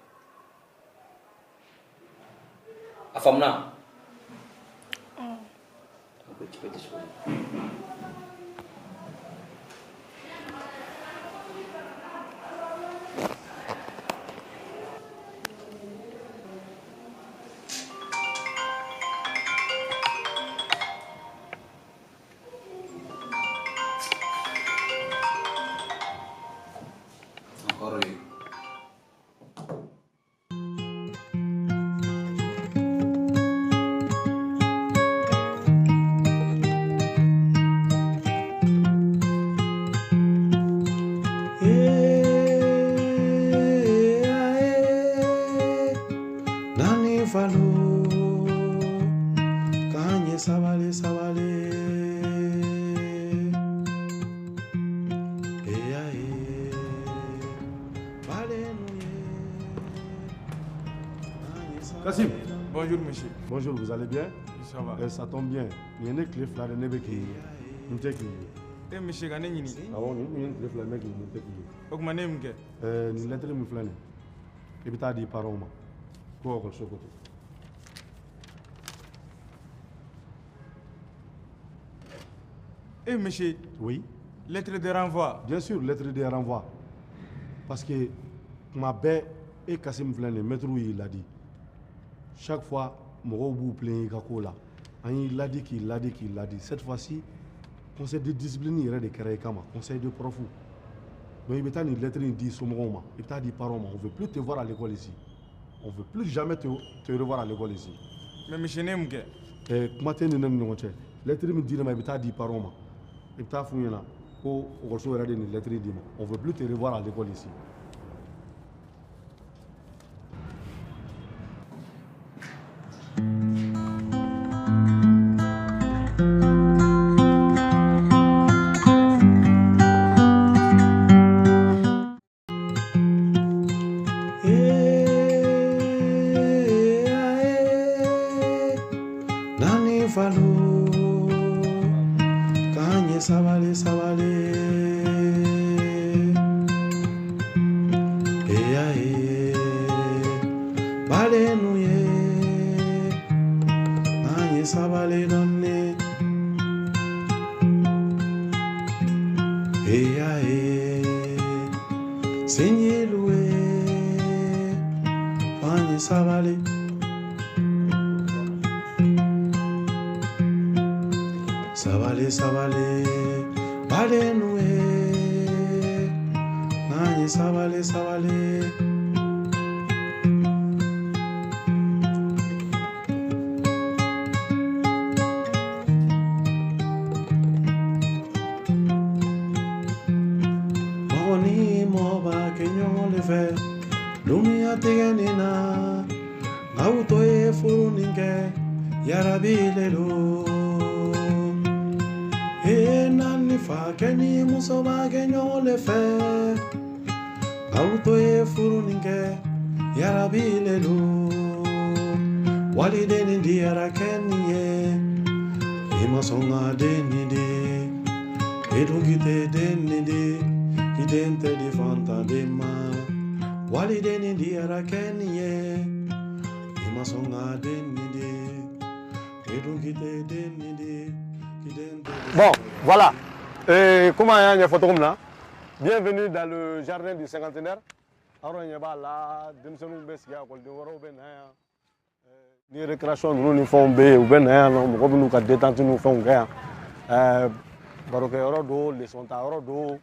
A femme là. Un petit peu de choses. Encore eu. Nani falo, kanye sabale sabale. Kassim. Bonjour monsieur. Bonjour, vous allez bien? Ça va. Ça tombe bien. Il y a une clé là de Nebeki. Nteki. Monsieur Ganini. Ah bon, le flamme qui Nteki. Ogmanemke. Ni lettre mi flane. Ibita di paroma. Ko ko sokoto. Monsieur. Oui. Lettre de renvoi. Bien sûr, lettre de renvoi. Parce que ma belle et Kassim Flane, maître il l'a dit. Chaque fois, mon vous plaint Kakola. Il l'a dit qu'il l'a dit qu'il l'a dit. Cette fois-ci, conseil de discipline il est de Kama, conseil de profou. Donc il y a une lettre qui dit Somroma, il t'a dit paroma, on ne veut plus te voir à l'école ici. On ne veut plus jamais te revoir à l'école ici. Mais monsieur Nemke. Comment tu es non lettre me dit mais il t'a dit paroma. Il t'a fouillé là. On ne veut plus te revoir à l'école ici. Nani falo kanye sabale sabale bale nuye kanye sabale donne senye luwe kanye sabale sabale sabale bale nuwe nanye sabale sabale Mogoni moba kenyo le fe dunia tegenina auto e furuninge yarabilelo nani fa keni musoba genyo le fe auto e furuninge yarabilelo walideni ndiara kenye imasonga denide edungite denide kidente di fanta dema walideni ndiara kenye imasonga denide edungite denide. Bon, voilà. Comment il y a une photo comme là? Bienvenue dans le jardin du cinquantenaire. Alors, il y a là, des récréations, nous faisons des nous détente, nous faisons des baroque orodo, les sonta orodo,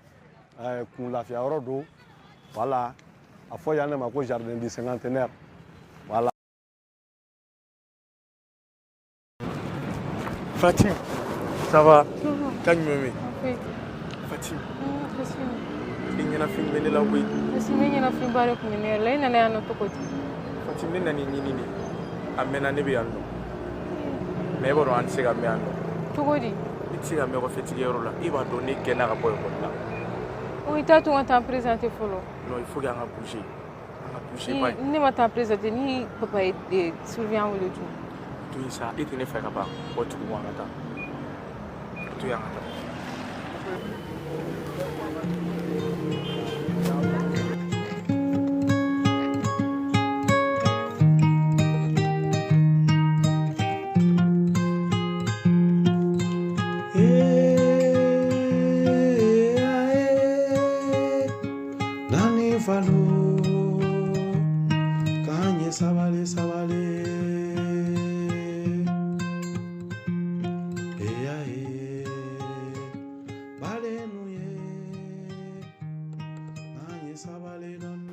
la orodo. Voilà. À fois, il y a un jardin du cinquantenaire. Voilà. Fatim. Ça va? Kañ meme. Fatim. Il y a un film de la oui. Si il y a un film bare ko ni lay na na no tokoti. Fatim ni nani ni ni. Amena ne be ando. Me boro an sega me ando. Tokodi. Itiga me ko fetigue yoro la. Iba do ne kena ka boy ko la. O ita tu ngata présenter folo. Non, il faut qu'on bouger. On bouger pas. Ni mata présenter ni papa et survient au le tout. Tout ça, et tu ne fais pas. O tu mo ngata. Tu ya ngata. Nani falo kanye sabale sabale bale nuye kanye sabale donne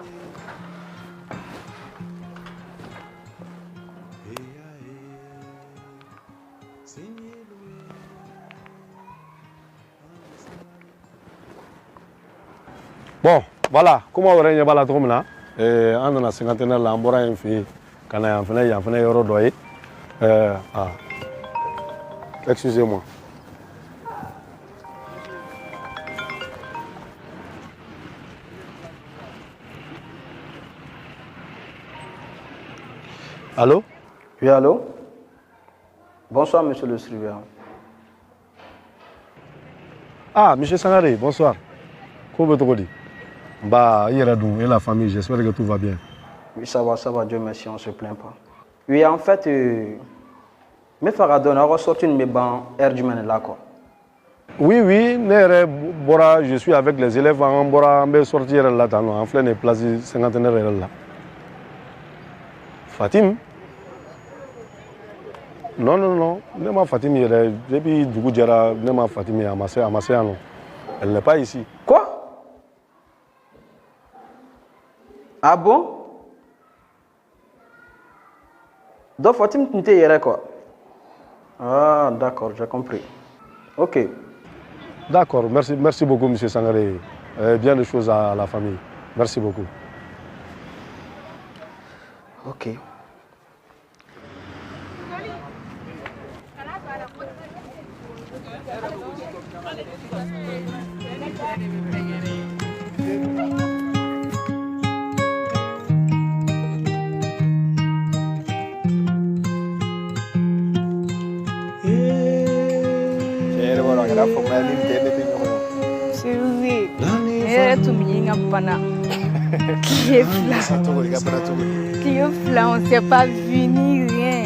Bon, voilà, comment on va la tombe là? On a 50 là, on a une fille, quand on a fait euro doyer. Excusez-moi. Allô? Oui, allô? Bonsoir, monsieur le surveillant. Ah, monsieur Sangaré, bonsoir. Comment tu Bah, hier à et la famille, j'espère que tout va bien. Oui, ça va, Dieu merci, on ne se plaint pas. Oui, en fait, mes faradons ont ressorti une bancs air du là, quoi. Oui, je suis avec les élèves, on va sortir là, en plein place cinquantenaire là. Fatim? Non, ne m'a Fatim, depuis Dougou Djara, ne m'a Fatim, elle n'est pas ici. Quoi? Ah bon? Donc Fatim, tu t'es quoi? Ah, d'accord, j'ai compris. Ok. D'accord, merci beaucoup, monsieur Sangaré. Bien des choses à la famille. Merci beaucoup. Ok. Sylvie, elle tout mis en pana. Qui est là, on ne s'est pas vu ni rien.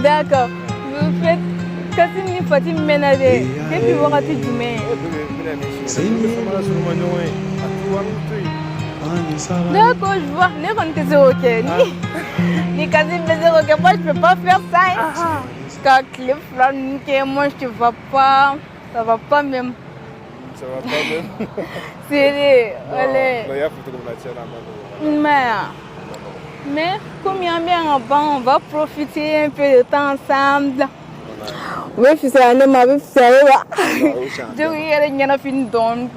D'accord, vous faites Kassim ni Fatim ménager. Depuis wakati jumé. D'accord, je vois. Ne comptez pas ok. Ni Kassim faisait ok. Moi, je peux pas faire ça. Car Cliff là, moi, je te vois pas. Ça va pas même. Ça va pas même. C'est allez. Mais comme il y a bien avant, on va profiter un peu de temps ensemble. Oui, c'est ça, ne m'a pas fait ça. Je vais aller à fin d'on.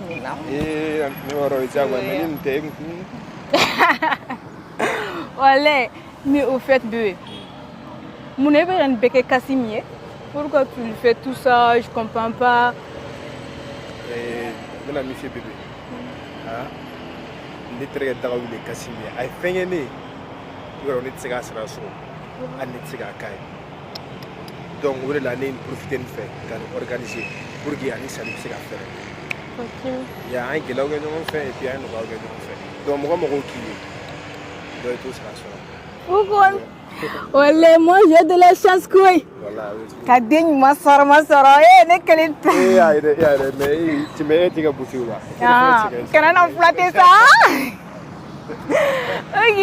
Voilà, mais au fait, mon élève est bec Casimir. Pourquoi tu fais tout ça? Je comprends pas. Mon ami fait bébé. Ne très d'accord avec Casimir. Ay fengene. Yoro ne tsega sera so. An ne tsega kai. Donc on est là pour profiter de faire, organiser pour que Annie ça puisse faire. OK. Il y a un qui l'a organisé on fait et puis un autre organisé on fait. Donc moi mon qui doit tout ça. Pourquoi? Voilà, moi j'ai de la chance quoi. Voilà. Kading masar ne kali. Mais tu me dis que bouti là. Ah, kana on flatter ça. OK.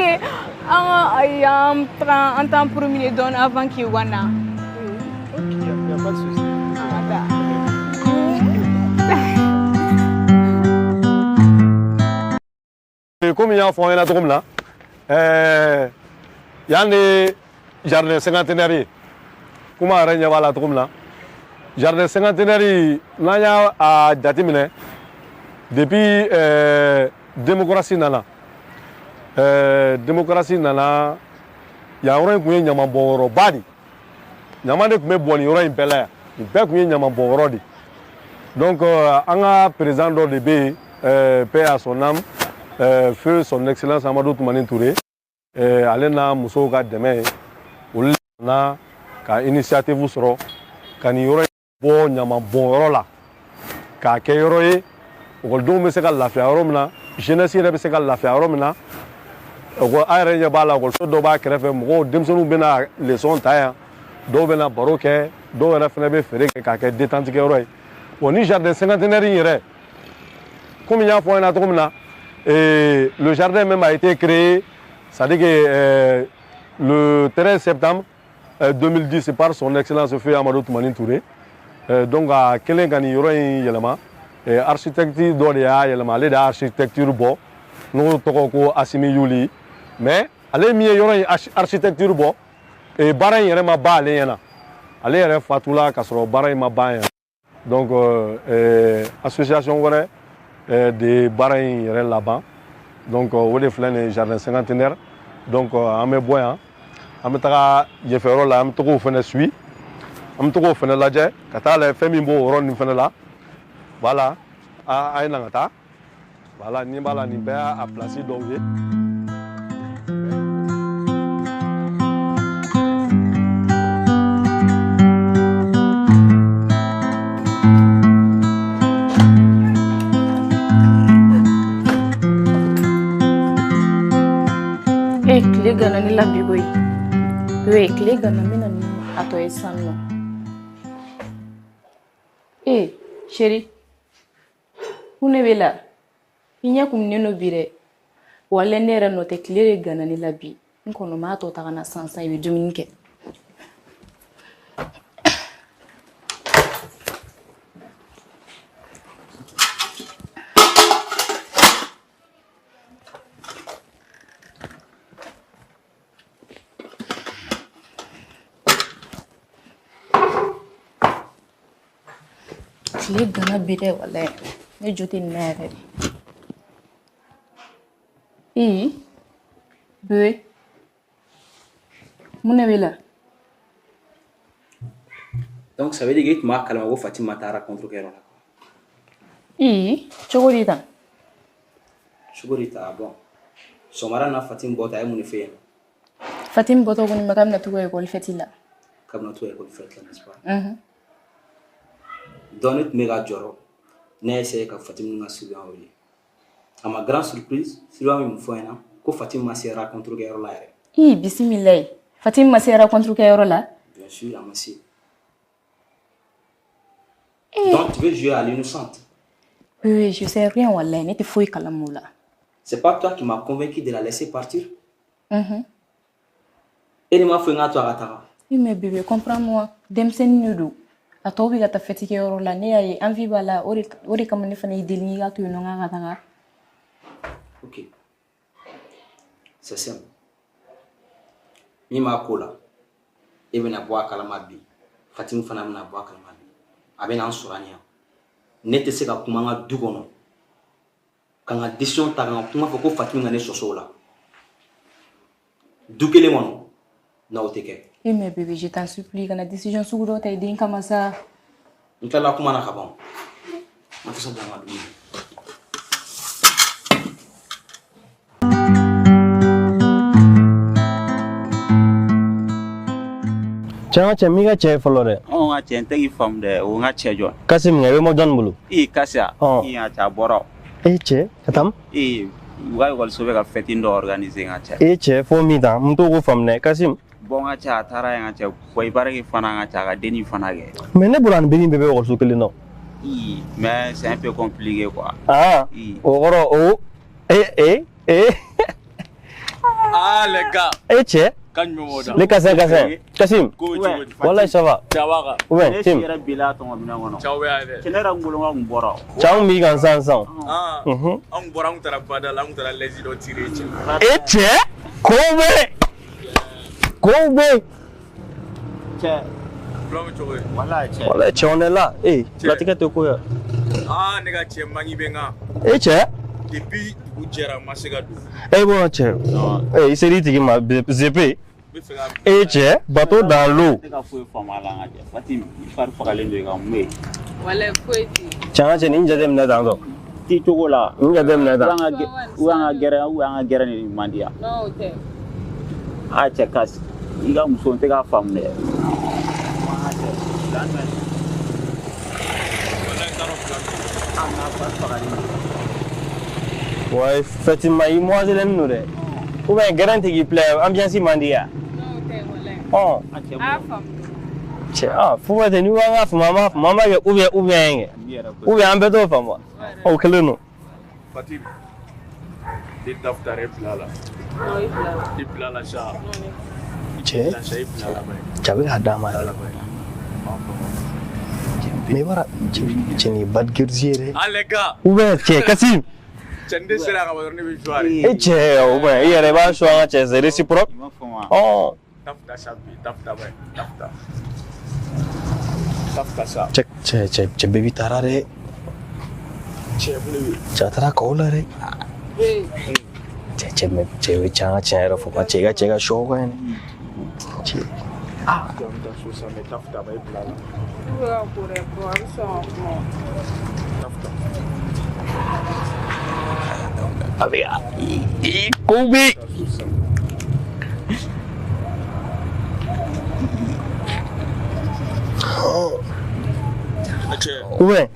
I am en temps pour me donner avant qu'il wana. Il n'y a pas de souci. Comme il y a un fonds là, il y a des jardins cinquantenaires. Comment on a la là? Jardin cinquantenaire, là, il y a datimine depuis démocratie nana. Démocratie nana, il y a un qui est un bon badi. Nyamande kume boni yoro impela ni pe kunye nyama borodi donc anga président de B paix à son âme feu son excellence Amadou Toumani Touré alena muso ka deme na ka initiative soro kan yoro bo nyama bororo la ka ke yoro e ko do me se ka lafia yoro mna jeunesse re be se ka lafia yoro mna ko ayre nya bala ko do ba krefe mo demsonu bena leçon taya dɔw bɛ na baro kɛ dɔw yɛrɛ fana bɛ feere kɛ k'a kɛ détente kɛyɔrɔ ye bon ni jardin cinquantenaire in yɛrɛ comme n y'a fɔ an ɲɛna cogo min na le jardin même a été créé c'est-à-dire que le 13 septembre 2010 par son excellence feu Amadou Toumani Touré donc a kelen ka nin yɔrɔ in yɛlɛma architecte dɔ de y'a yɛlɛma ale de y'a architecture bɔ n'o tɔgɔ ko Asimi Yuli mais ale min ye yɔrɔ in architecture bɔ baara in yɛrɛ ma ban ale ɲɛna ale yɛrɛ fatula k'a sɔrɔ baara in ma ban yan donc association wɛrɛ de baara in yɛrɛ laban donc o de filɛ nin jardin cinquantenaire donc an bɛ bɔ yan an bɛ taga ɲɛfɛyɔrɔ la an bɛ tɔgɔ fɛnɛ suit an bɛ tɔgɔ fɛnɛ lajɛ ka taa lajɛ fɛn min b'o yɔrɔ nin fɛnɛ la voilà a ye na ka taa voilà nin b'a la nin bɛɛ y'a place dɔw ye. Kile gana ni la bigoyi. We kile gana mina ni ato esano. Chérie. Une bela. Inya kumneno bire. Wale nera no te kile gana ni la bi. Nkono ma ato tagana sansa ibe duminke. Kile gana bire wale. Ne jote nere. Bue. Mune bela. Donc ça veut dire que tu m'as calmé Fatima Tara contre Kérola. Chogorita. Chogorita, bon. Somara na Fatima Bota est mon effet. Fatima Bota on me kamna tuko école fetila. Kamna tuko école fetila, n'est-ce pas? Dans notre méga joro, n'a essayé que Fatima n'a suivi en vie. À ma grande surprise, si l'homme me fait un que Fatima s'est raconté Kérola. Bismillah. Fatima s'est raconté Kérola. Bien sûr, Amassi. Donc tu veux jouer à l'innocente? Oui, je sais rien, Wallah, ne te fouille Kalamoula. C'est pas toi qui m'as convaincu de la laisser partir? Et il m'a fait un toi à Tara. Oui, mais bébé, comprends-moi. Demsen nudu. A toi, tu as fatigué au Rola, ne a envie bala, ori comme ne fani délini à tu non à Tara. Ok. C'est simple. Mima Kola. Et bien à boire Kalamabi. Fatim Fanam à boire Kalamabi. Avec un sourania. N'était ce qu'à Kumanga Dugono. Quand la décision t'a rendu, il faut que Fatima n'ait sur cela. D'où qu'elle est mon non, t'es Eh, mais bébé, je t'en supplie, quand la décision sur l'autre est d'une comme ça. Tu as la Kumana Kabon. Je fais ça dans ma vie. Changa chemiga che folore. On a chente from the unga chejo. Kasim ngabe mo don bulu. Kasia. A cha boro. Che, katam? Why also a fet in the organizing a che. Che for me da mto go from ne Kasim. Bonga cha tara nga che koi baraki fananga cha deni fanage. Mene buran bini bebe also kelino. Mais c'est un peu compliqué quoi. Oro les gars. Che. Les Kassim. Wallah ça va. Ouais, Tim. Ciao mi gan sansan. On bora on tara badala on tara lezi do tirer. Che. Kobe. Che. Voilà, che on est là. La ticket est quoi? Nega che mangi benga. Che. Depuis Ujera Masegadu. Bon, che. Il s'est dit que ma ZP. Che, bateau dans l'eau. Changa che ninja dem na dango. Ti chogola. Ninja dem na da. Uanga gera ni mandia. No, te. Che kas. Iga muso te ga famne. Ouais, Fatima, moi je l'aime nous. Ou bien garantie qui plaît, ambiance mandia. Oh, faut être nous à maman ou bien un peu d'eau pour moi. Oh, que le nom. Fatim, des daftars et plala. Des plala ça. Che, j'avais la dame à la main. Mais voilà, tu n'es pas de guerrier. Allez, gars. Ouais, che, Kassim. Chende sera ka wadorne bi jouare. Che, ouais, il y a les vaches à che, c'est réciproque. Oh. Tafta shabi, tafta bay, tafta. Tafta sa. Che baby tarare. Che bulu. Chatara kola re. Che changa chera fo pa chega show ko ne. Che. Jonda susa me tafta bay plala. Ura pure ko arso. Tafta. Avea. Kobe. Ouais.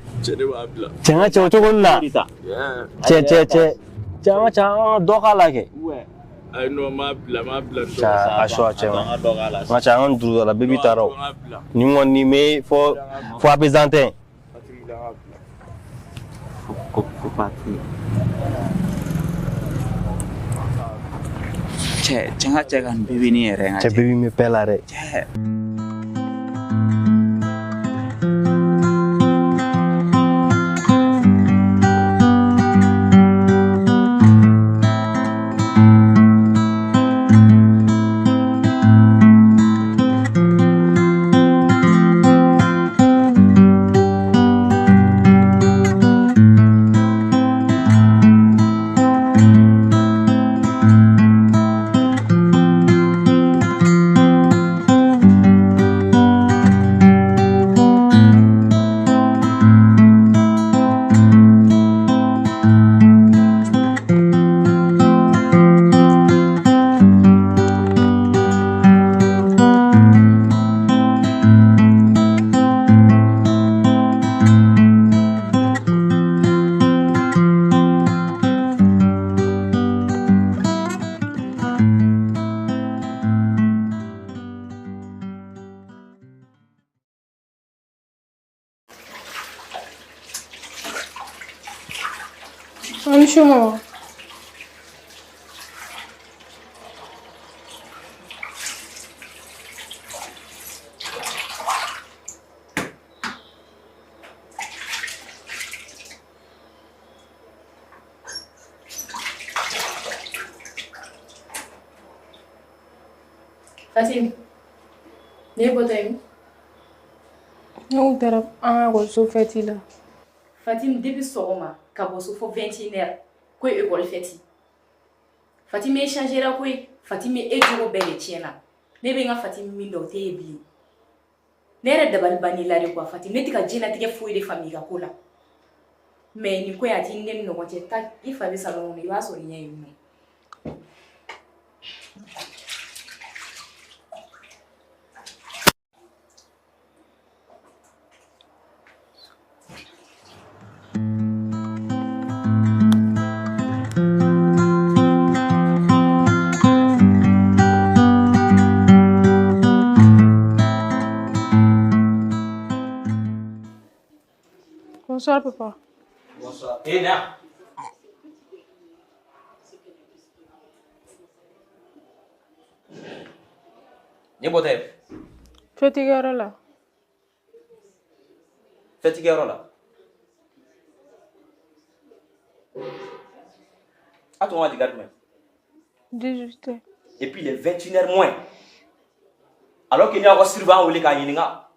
Changa chocho konna. Che. Changa doka lage. Ouais. Ay no ma bila Cha ashwa chema. Ma cha an duru la baby taro. Ni woni me fo apesantin. Faut partir. Jangan jangan baby ni renga. Cha baby me pelare. Bonjour. Fatim, ne botay? No dara an ko so feti la. Fatim depuis sogoma ka boso fo 21h ko école feti. Fatim échangera ko Fatim e jogo bele tiena. Ne be nga Fatim min do te bi. Ne re dabal bani la re ko Fatim ne tika jina tige fo de famille ka kola. Mais ni ko ya tin ne no ko te ta ifa be salon ni wa so nya yumi. Bonsoir, papa. Bonsoir. Et là. Ne bote. Fatigué là. Fatigué là. À ton moment, regarde même. 18h. Et puis il est 21h moins. Alors qu'il y a un surveillant ou les gars,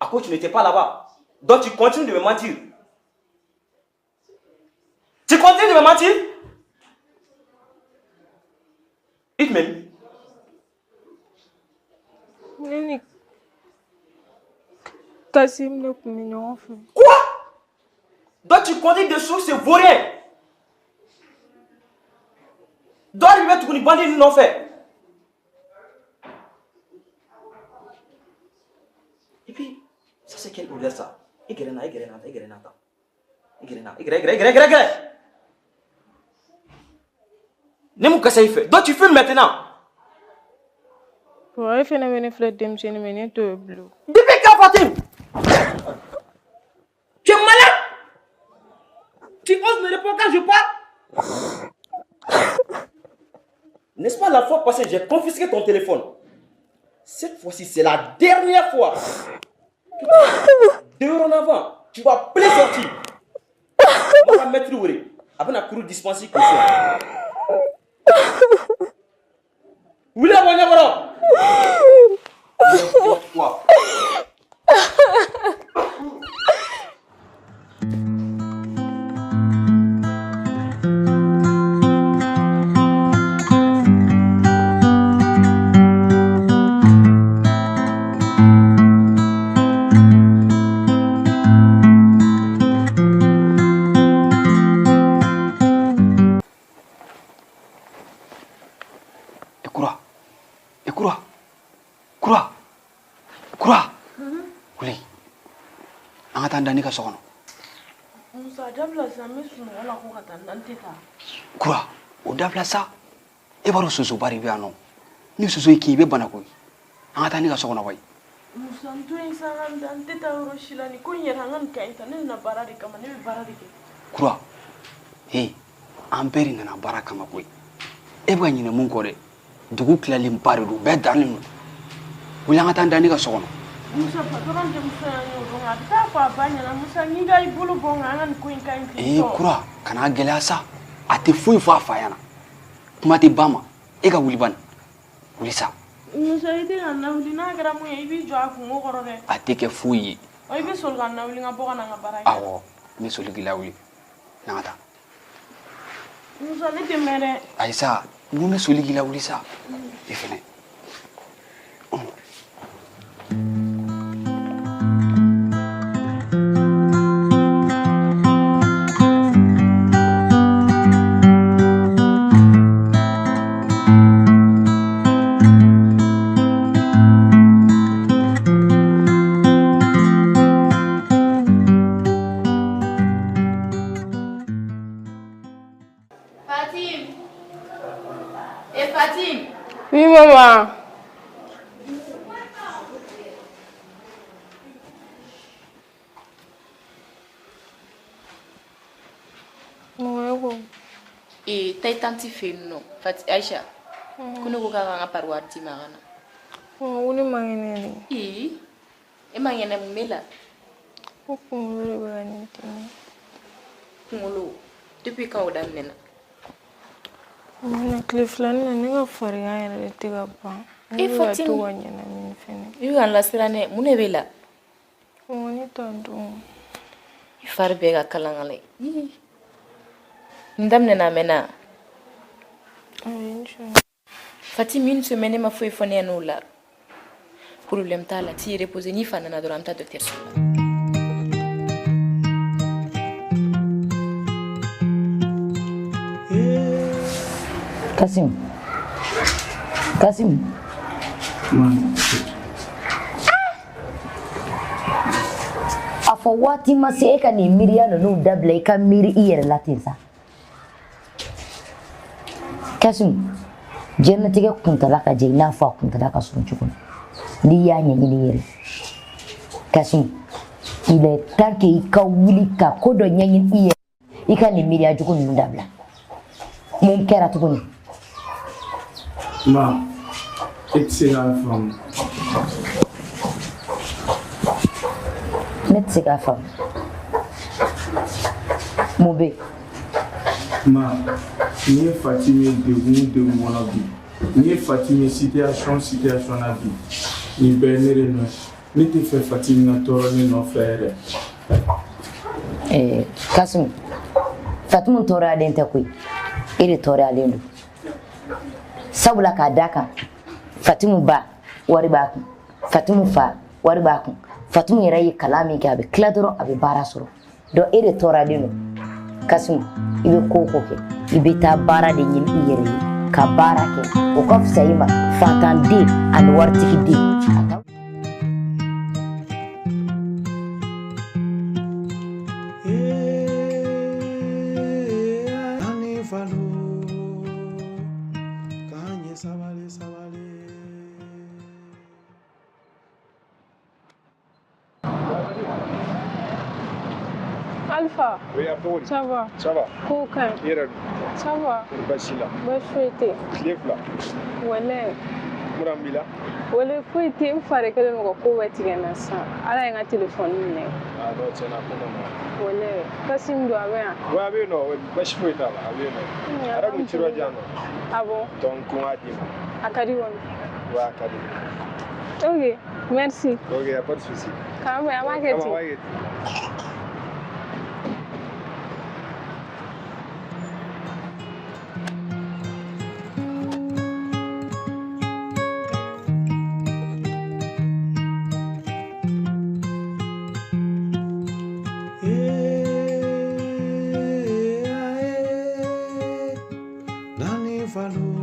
à quoi tu n'étais pas là-bas? Donc tu continues de me mentir. Tu continues de me mentir? Dites-moi. Nini. Kassim ne peut pas faire. Quoi? Donc tu continues des choses, c'est vaurien. Donc il va te connaître bandit non fait. Et puis, ça c'est quel ordre ça? Igrena. Nemu kasa fait. Donc tu fumes maintenant. Ouais, il fait une flèche de monsieur, mais tu es bleu. Depuis quand, Fatim? Tu es malade? Tu oses me répondre quand je parle? N'est-ce pas la fois passée, j'ai confisqué ton téléphone? Cette fois-ci, c'est la dernière fois. 2 heures en avant, tu vas plus sortir. On va mettre le wuri. Après, on a couru dispenser comme ça. Oui, là, voilà. Quoi? Dani ka sokono. Musa dabla sa misu mo wala ko kata nan teta. Kura, o dabla sa. e baro soso bari be ano ni soso ki be bana ko anga tani ka sokona way musantu insangan dan teta uroshilani ko yerangan kaita ne na barari kama ne barari ke kura he amperi na baraka ma ko e ba nyina mun ko de dugu klali mpare du be danim wala anga tan dani ka sokona musa patoran de musa nyodonga ta fa banya na musa ni ga ibulu bonga ngan ko in kain e kura kana gelasa ate fuy fa fa yana kuma ti bama e ka wuli ban wuli sa musa ite na wuli na gara mu e bi jo aku ngo korore ate ke fuyi o bi sol ga na wuli nga boga na nga barai awo mi sol gila wuli na ta musa ne te mere aisa mu me sol gila wuli sa e fene Maman. Tai tanti fenno. Fati Aisha. Kuno ko kanga parwati magana. Uni mangene ni. Mangene mela. Ngolo bani tini. Ngolo. Depuis quand odam nena? Mana Cleveland na niga fariga yana tiga pa. Fatim. Tu wanya na mini fene. Yugan la sirane mune bela. Ngoni tantu. Ifar bega kalangale. Ndam nena mena. Fatim une semaine ma foi fone anula. Problème ta la ti reposer ni fana na doramta docteur. Kasim. Afo wati ma se ka ni miriya no dabla ka miri iyere latinsa. Kasim. Jannati ga kuntala ka je na fa kuntala ka sun cikun. Ni ya nyanyi ni yere. Kasim. Ile tanke ika wuli ka kodo nyanyi iyere. Ika ni miriya jukun no dabla. Mun kera tukuni. Ma, it's from. Metsiga from. Mobe. Ma, ni Fatime de mon avis. Ni Fatime situation na vie. Ni benere no. Ni te fait Fatime na toro ni no frère. Kasim. Fatimu toro adente kui. Ile toro alendo. Sabula ka daka. Fatimu ba wari ba ku. Fatimu fa wari ba ku. Fatimu yɛrɛ ye kalan min kɛ a bɛ tila dɔrɔn a bɛ baara sɔrɔ donc e de tɔɔrɔlen don Kasimu i bɛ ko o ko kɛ i bɛ taa baara de ɲini i yɛrɛ ye ka baara kɛ o ka fisa i ma fantanden ani waritigi den. Alpha. Oui, Abdoul. Ça va? Ça va. Coquin. Yérem. Ça va? Basila. Bashwete. Clefla. Wale. Murambila. Wale fwete mfare kele ngo ko wetige na sa. Ala nga telephone ne. Ah no, tena kuna ma. Wale. Kasim do abea. Wa be no, bashwete la, abe no. Ara mchiro jana. Abo. Ton kuadi. Akadi won. Wa akadi. OK, merci. OK, pas de souci. Quand même, marketing.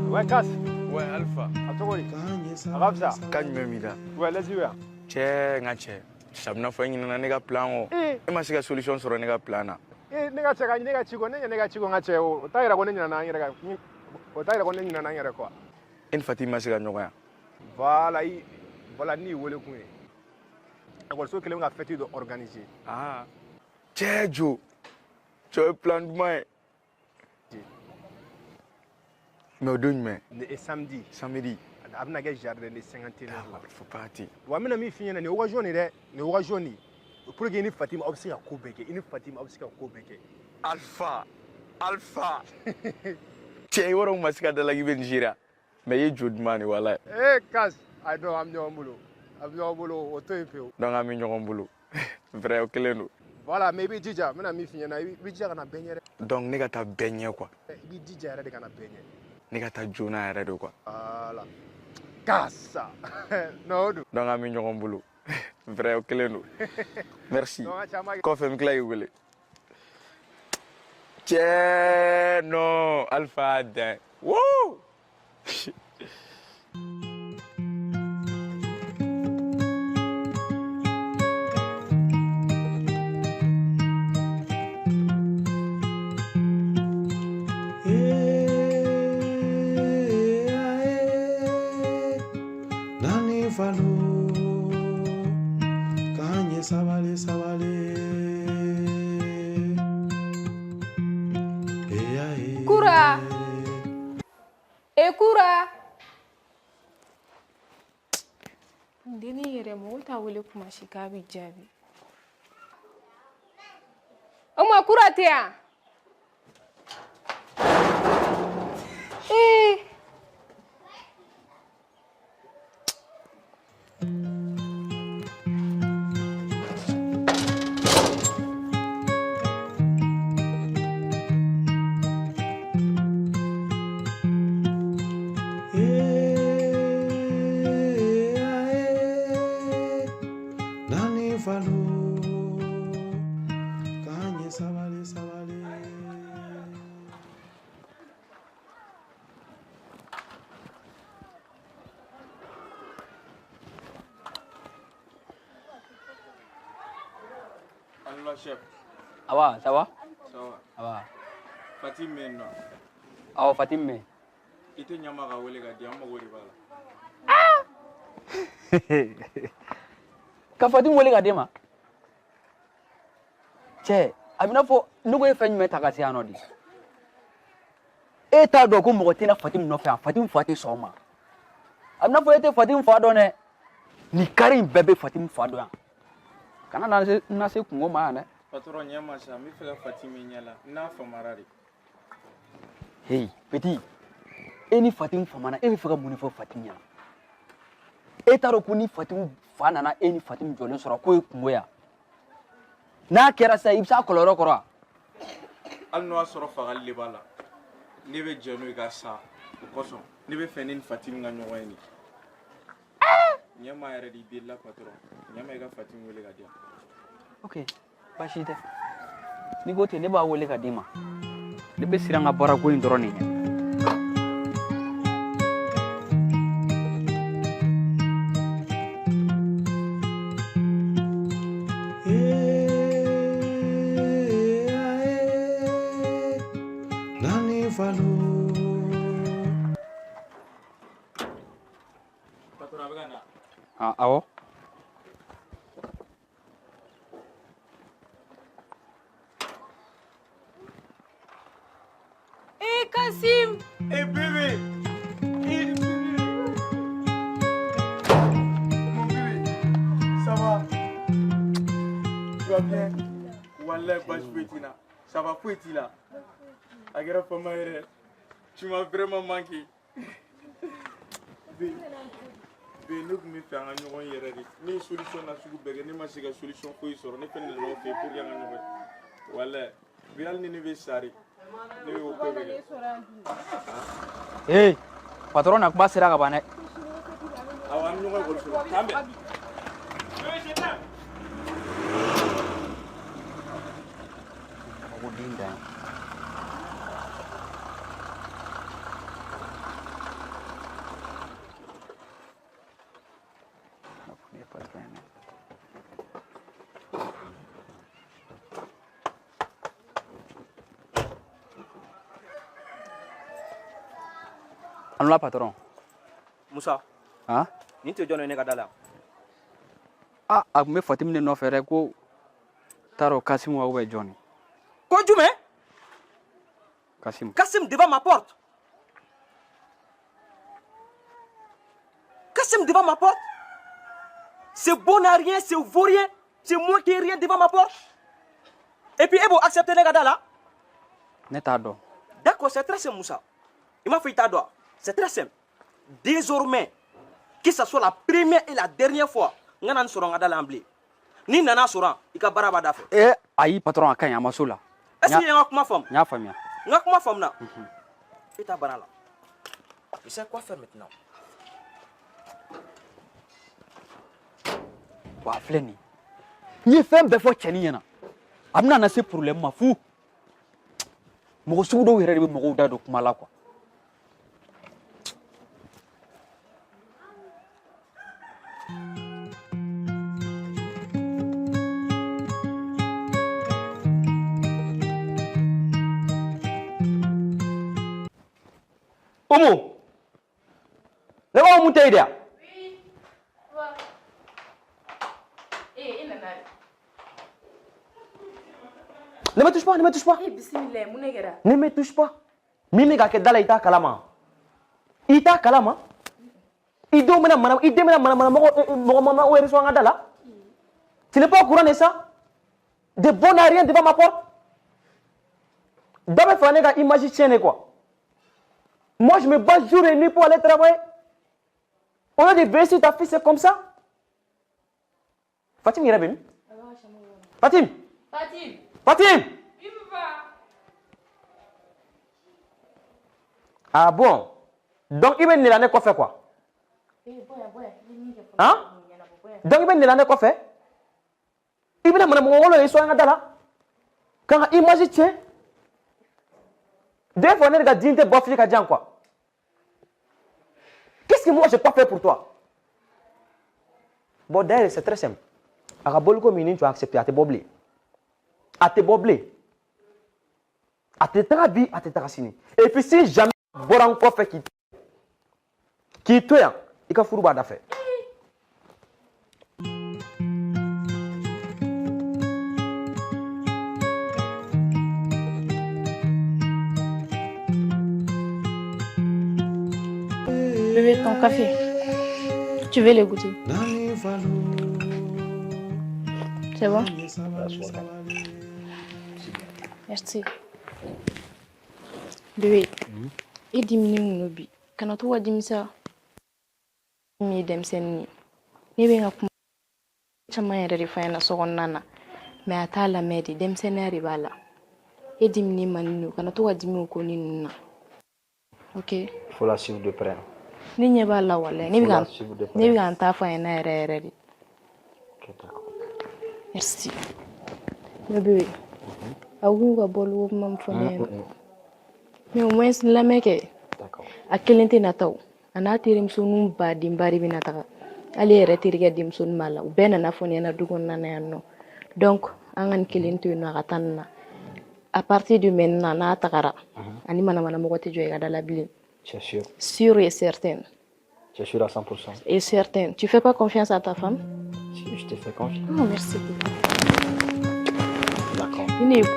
Ouais, casse. Ouais, Alpha. Atogoli. Arabza. Kañ memida. Ouais, laisse-y là. Che nga che. Sabna fa ngina na nega plan o. E ma siga solution soro nega plan na. Nega cheka nega chiko nega chiko nga che o. Taira ko nenya na ngira o ta yɛrɛ ko ne ɲinana n yɛrɛ quoi e ni Fatimi ma se ka ɲɔgɔn ya voilà ni wele kun ye école kelen bɛ ka fête dɔ organiser cɛ jo cɛ ye plan duman ye mais o don jumɛn samedi a bɛna kɛ jardin de 51 la faut pas ten wa n bɛna min f'i ɲɛna nin occasion nin dɛ nin occasion nin pour que i ni Fatimi aw bɛ se ka ko bɛɛ kɛ i ni Fatimi aw bɛ se ka ko bɛɛ kɛ Alpha cɛ i wɔrɔ ma se ka da la k'i bɛ Nigeria mais i ye jo duman de walayi Kas a dɔn an bɛ ɲɔgɔn bolo o to yen pewu donc an bɛ ɲɔgɔn bolo vrai o kelen don voilà mais i b'i jija n bɛna min f'i ɲɛna i b'i jija ka na bɛɛ ɲɛ dɛ donc ne ka taa bɛɛ ɲɛ quoi i b'i jija yɛrɛ de ka na bɛɛ ɲɛ ne ka taa joona yɛrɛ de quoi voilà Kasa non o don donc an bɛ ɲɔgɔn bolo vrai o kelen don merci kɔfɛ n bɛ tila k'i wele cɛ non Alpha dan woo Kura Deni yɛrɛ mɔgɔ t'a wele kuma si k'a bɛ jaabi o ma Kura tɛ yan chef. Awa, ça va? Ça va. Awa. Fatimi men no. Awa Fatimi men. Ite nyama ka wele ka di amma wori bala. Ka Fatimi wele ka di ma? Che, abina fo nugo e fɛn jumɛn ta ka se yan nɔ de. E t'a dɔn ko mɔgɔ tɛna Fatimi nɔfɛ yan, Fatimi fa tɛ sɔn o ma. Abina fɔ e tɛ Fatimi fa dɔn dɛ. Ni kari in bɛɛ bɛ Fatimi fa dɔn yan. Kana na se kungo ma yan dɛ. Patron ɲɛma sa, n bɛ fɛ ka Fatimi ɲɛ la, n'a famara de. Hey, petit. E ni Fatimi famana, e bɛ fɛ ka mun de fɔ Fatimi ɲɛna? E t'a dɔn ko ni Fatimi fa nana e ni Fatimi jɔlen sɔrɔ k'o ye kungo yan. N'a kɛra sa i bɛ se a kɔlɔlɔ kɔrɔ wa? Hali n'o y'a sɔrɔ fagali de b'a la, ne bɛ jɛ n'o ye ka sa, o kosɔn ne bɛ fɛ ne ni Fatimi ka ɲɔgɔn ye de. Ɲɛma yɛrɛ de delila patron, ɲɛma i ka Fatimi wele ka di yan. Ok, baasi tɛ. N'i ko ten ne b'a wele ka d'i ma. Ne bɛ siran n ka baarako in dɔrɔn de ɲɛ. Awɔ. Kassim. Hey bébé. Hey bébé. Mon bébé. Ça va? Tu vas bien? Wallah, je suis là. Ça va pour être là? Agara pas mal. Tu m'as vraiment manqué. Bébé, nous me faire un nouveau hier. Ni solution na sugu bɛɛ ne ma se ka solution foyi sɔrɔ ne fɛn de l'on fait pour yang ɲɔgɔn. Wallah, bial ni ne bɛ sari. Hey, patron nak kuma sera ka ban dɛ. Awɔ an ɲɔgɔn ekɔliso la. K'an bɛn. Ko den dan. Anula patron. Musa. Ah? Ni te jɔn ne ka da la. Ah, a kun bɛ Fatimu de nɔfɛ dɛ ko taro Kasimu wa ubɛ Johnny. Ko jumɛn? Kasimu. Kasim devant ma porte. Kasim devant ma porte. C'est bon à rien, c'est vaut rien. C'est moi qui ai rien devant ma porte. Et puis, vous acceptez les gars là? Ne t'a dɔn. D'accord, c'est très simple, Moussa. Il m'a fait ta doigt. C'est très simple. Désormais, que ce soit la première et la dernière fois, nous allons nous rendre dans l'emblée. Ni nana sera, il ka baraba da fait. Eh, ayi patron a kaɲi a ma so la. Est-ce qu'il y a un comment femme? N y'a faamuya. Nga comment femme na? Et ta barala. Tu sais quoi faire maintenant? Wa filɛ nin ye. N ye fɛn bɛɛ fɔ cɛnin ɲɛna. A bɛna na se problème ma fu. Mɔgɔ sugu dɔw yɛrɛ de bɛ mɔgɔw da don kuma la quoi. Oumou, ne va où monter idée? Oui. Quoi? Eh, il en a. Ne me touche pas, ne me touche pas. Eh, bismillah, mon nègre. Ne me touche pas. Mimi ka kedala ita kalama. Ita kalama. Ido mena mana, ide mena mana mo mama ou reçoit ngadala. Tu n'es pas au courant de ça? De bon à rien devant ma porte. D'abord, il faut imaginer quoi. Moi, je me bats jour et nuit pour aller travailler. On a des veiller sur ta fille, c'est comme ça. Fatim, il est venu. Fatim. Fatim. Fatim. Il me va. Ah bon? Donc, il vient de l'année quoi fait quoi? Hein? Donc, il vient de l'année quoi fait? Il vient de l'année quoi fait? Quand imagine, tiens. Des fois, on a dit que tu as quoi? Qu'est-ce que moi je peux faire pour toi? Bon, d'ailleurs, c'est très simple. À Bolgo Mini, tu as accepté à te bobler. À te bobler. À te trabi, à te traciner. Et puis, si jamais Boran quoi fait qui te il faut faire d'affaires. Bébé, ton café. Tu veux le goûter? C'est bon? Merci. Bébé, il diminue mon hobby. Quand tu vois ça, il dem sen ni be ngap chama yere rifa na so nana me atala medi dem senari bala et diminue maninu quand tu vois diminue ko ni na. OK. Il faut la suivre de près. Ni nyeba la wala ni bi kan ta fa na yere di. OK, d'accord. Merci. Bébé. Awu ga bolu mam fone. Mais au moins la meke. D'accord. A kelente na taw. Ana tirim sunu ba dimbari bi na ta. Ali yere tirga dim sun mala. Bena na fone na dugon na no. Donc angan kelente na gatanna. À partir de maintenant na takara. Ani mana mo gote joy ga dala bilin. C'est sûr. Sûr et certain. C'est sûr à 100%. Et certain. Tu fais pas confiance à ta femme? Si, je te fais confiance. Oh, merci beaucoup. D'accord. Il n'est pas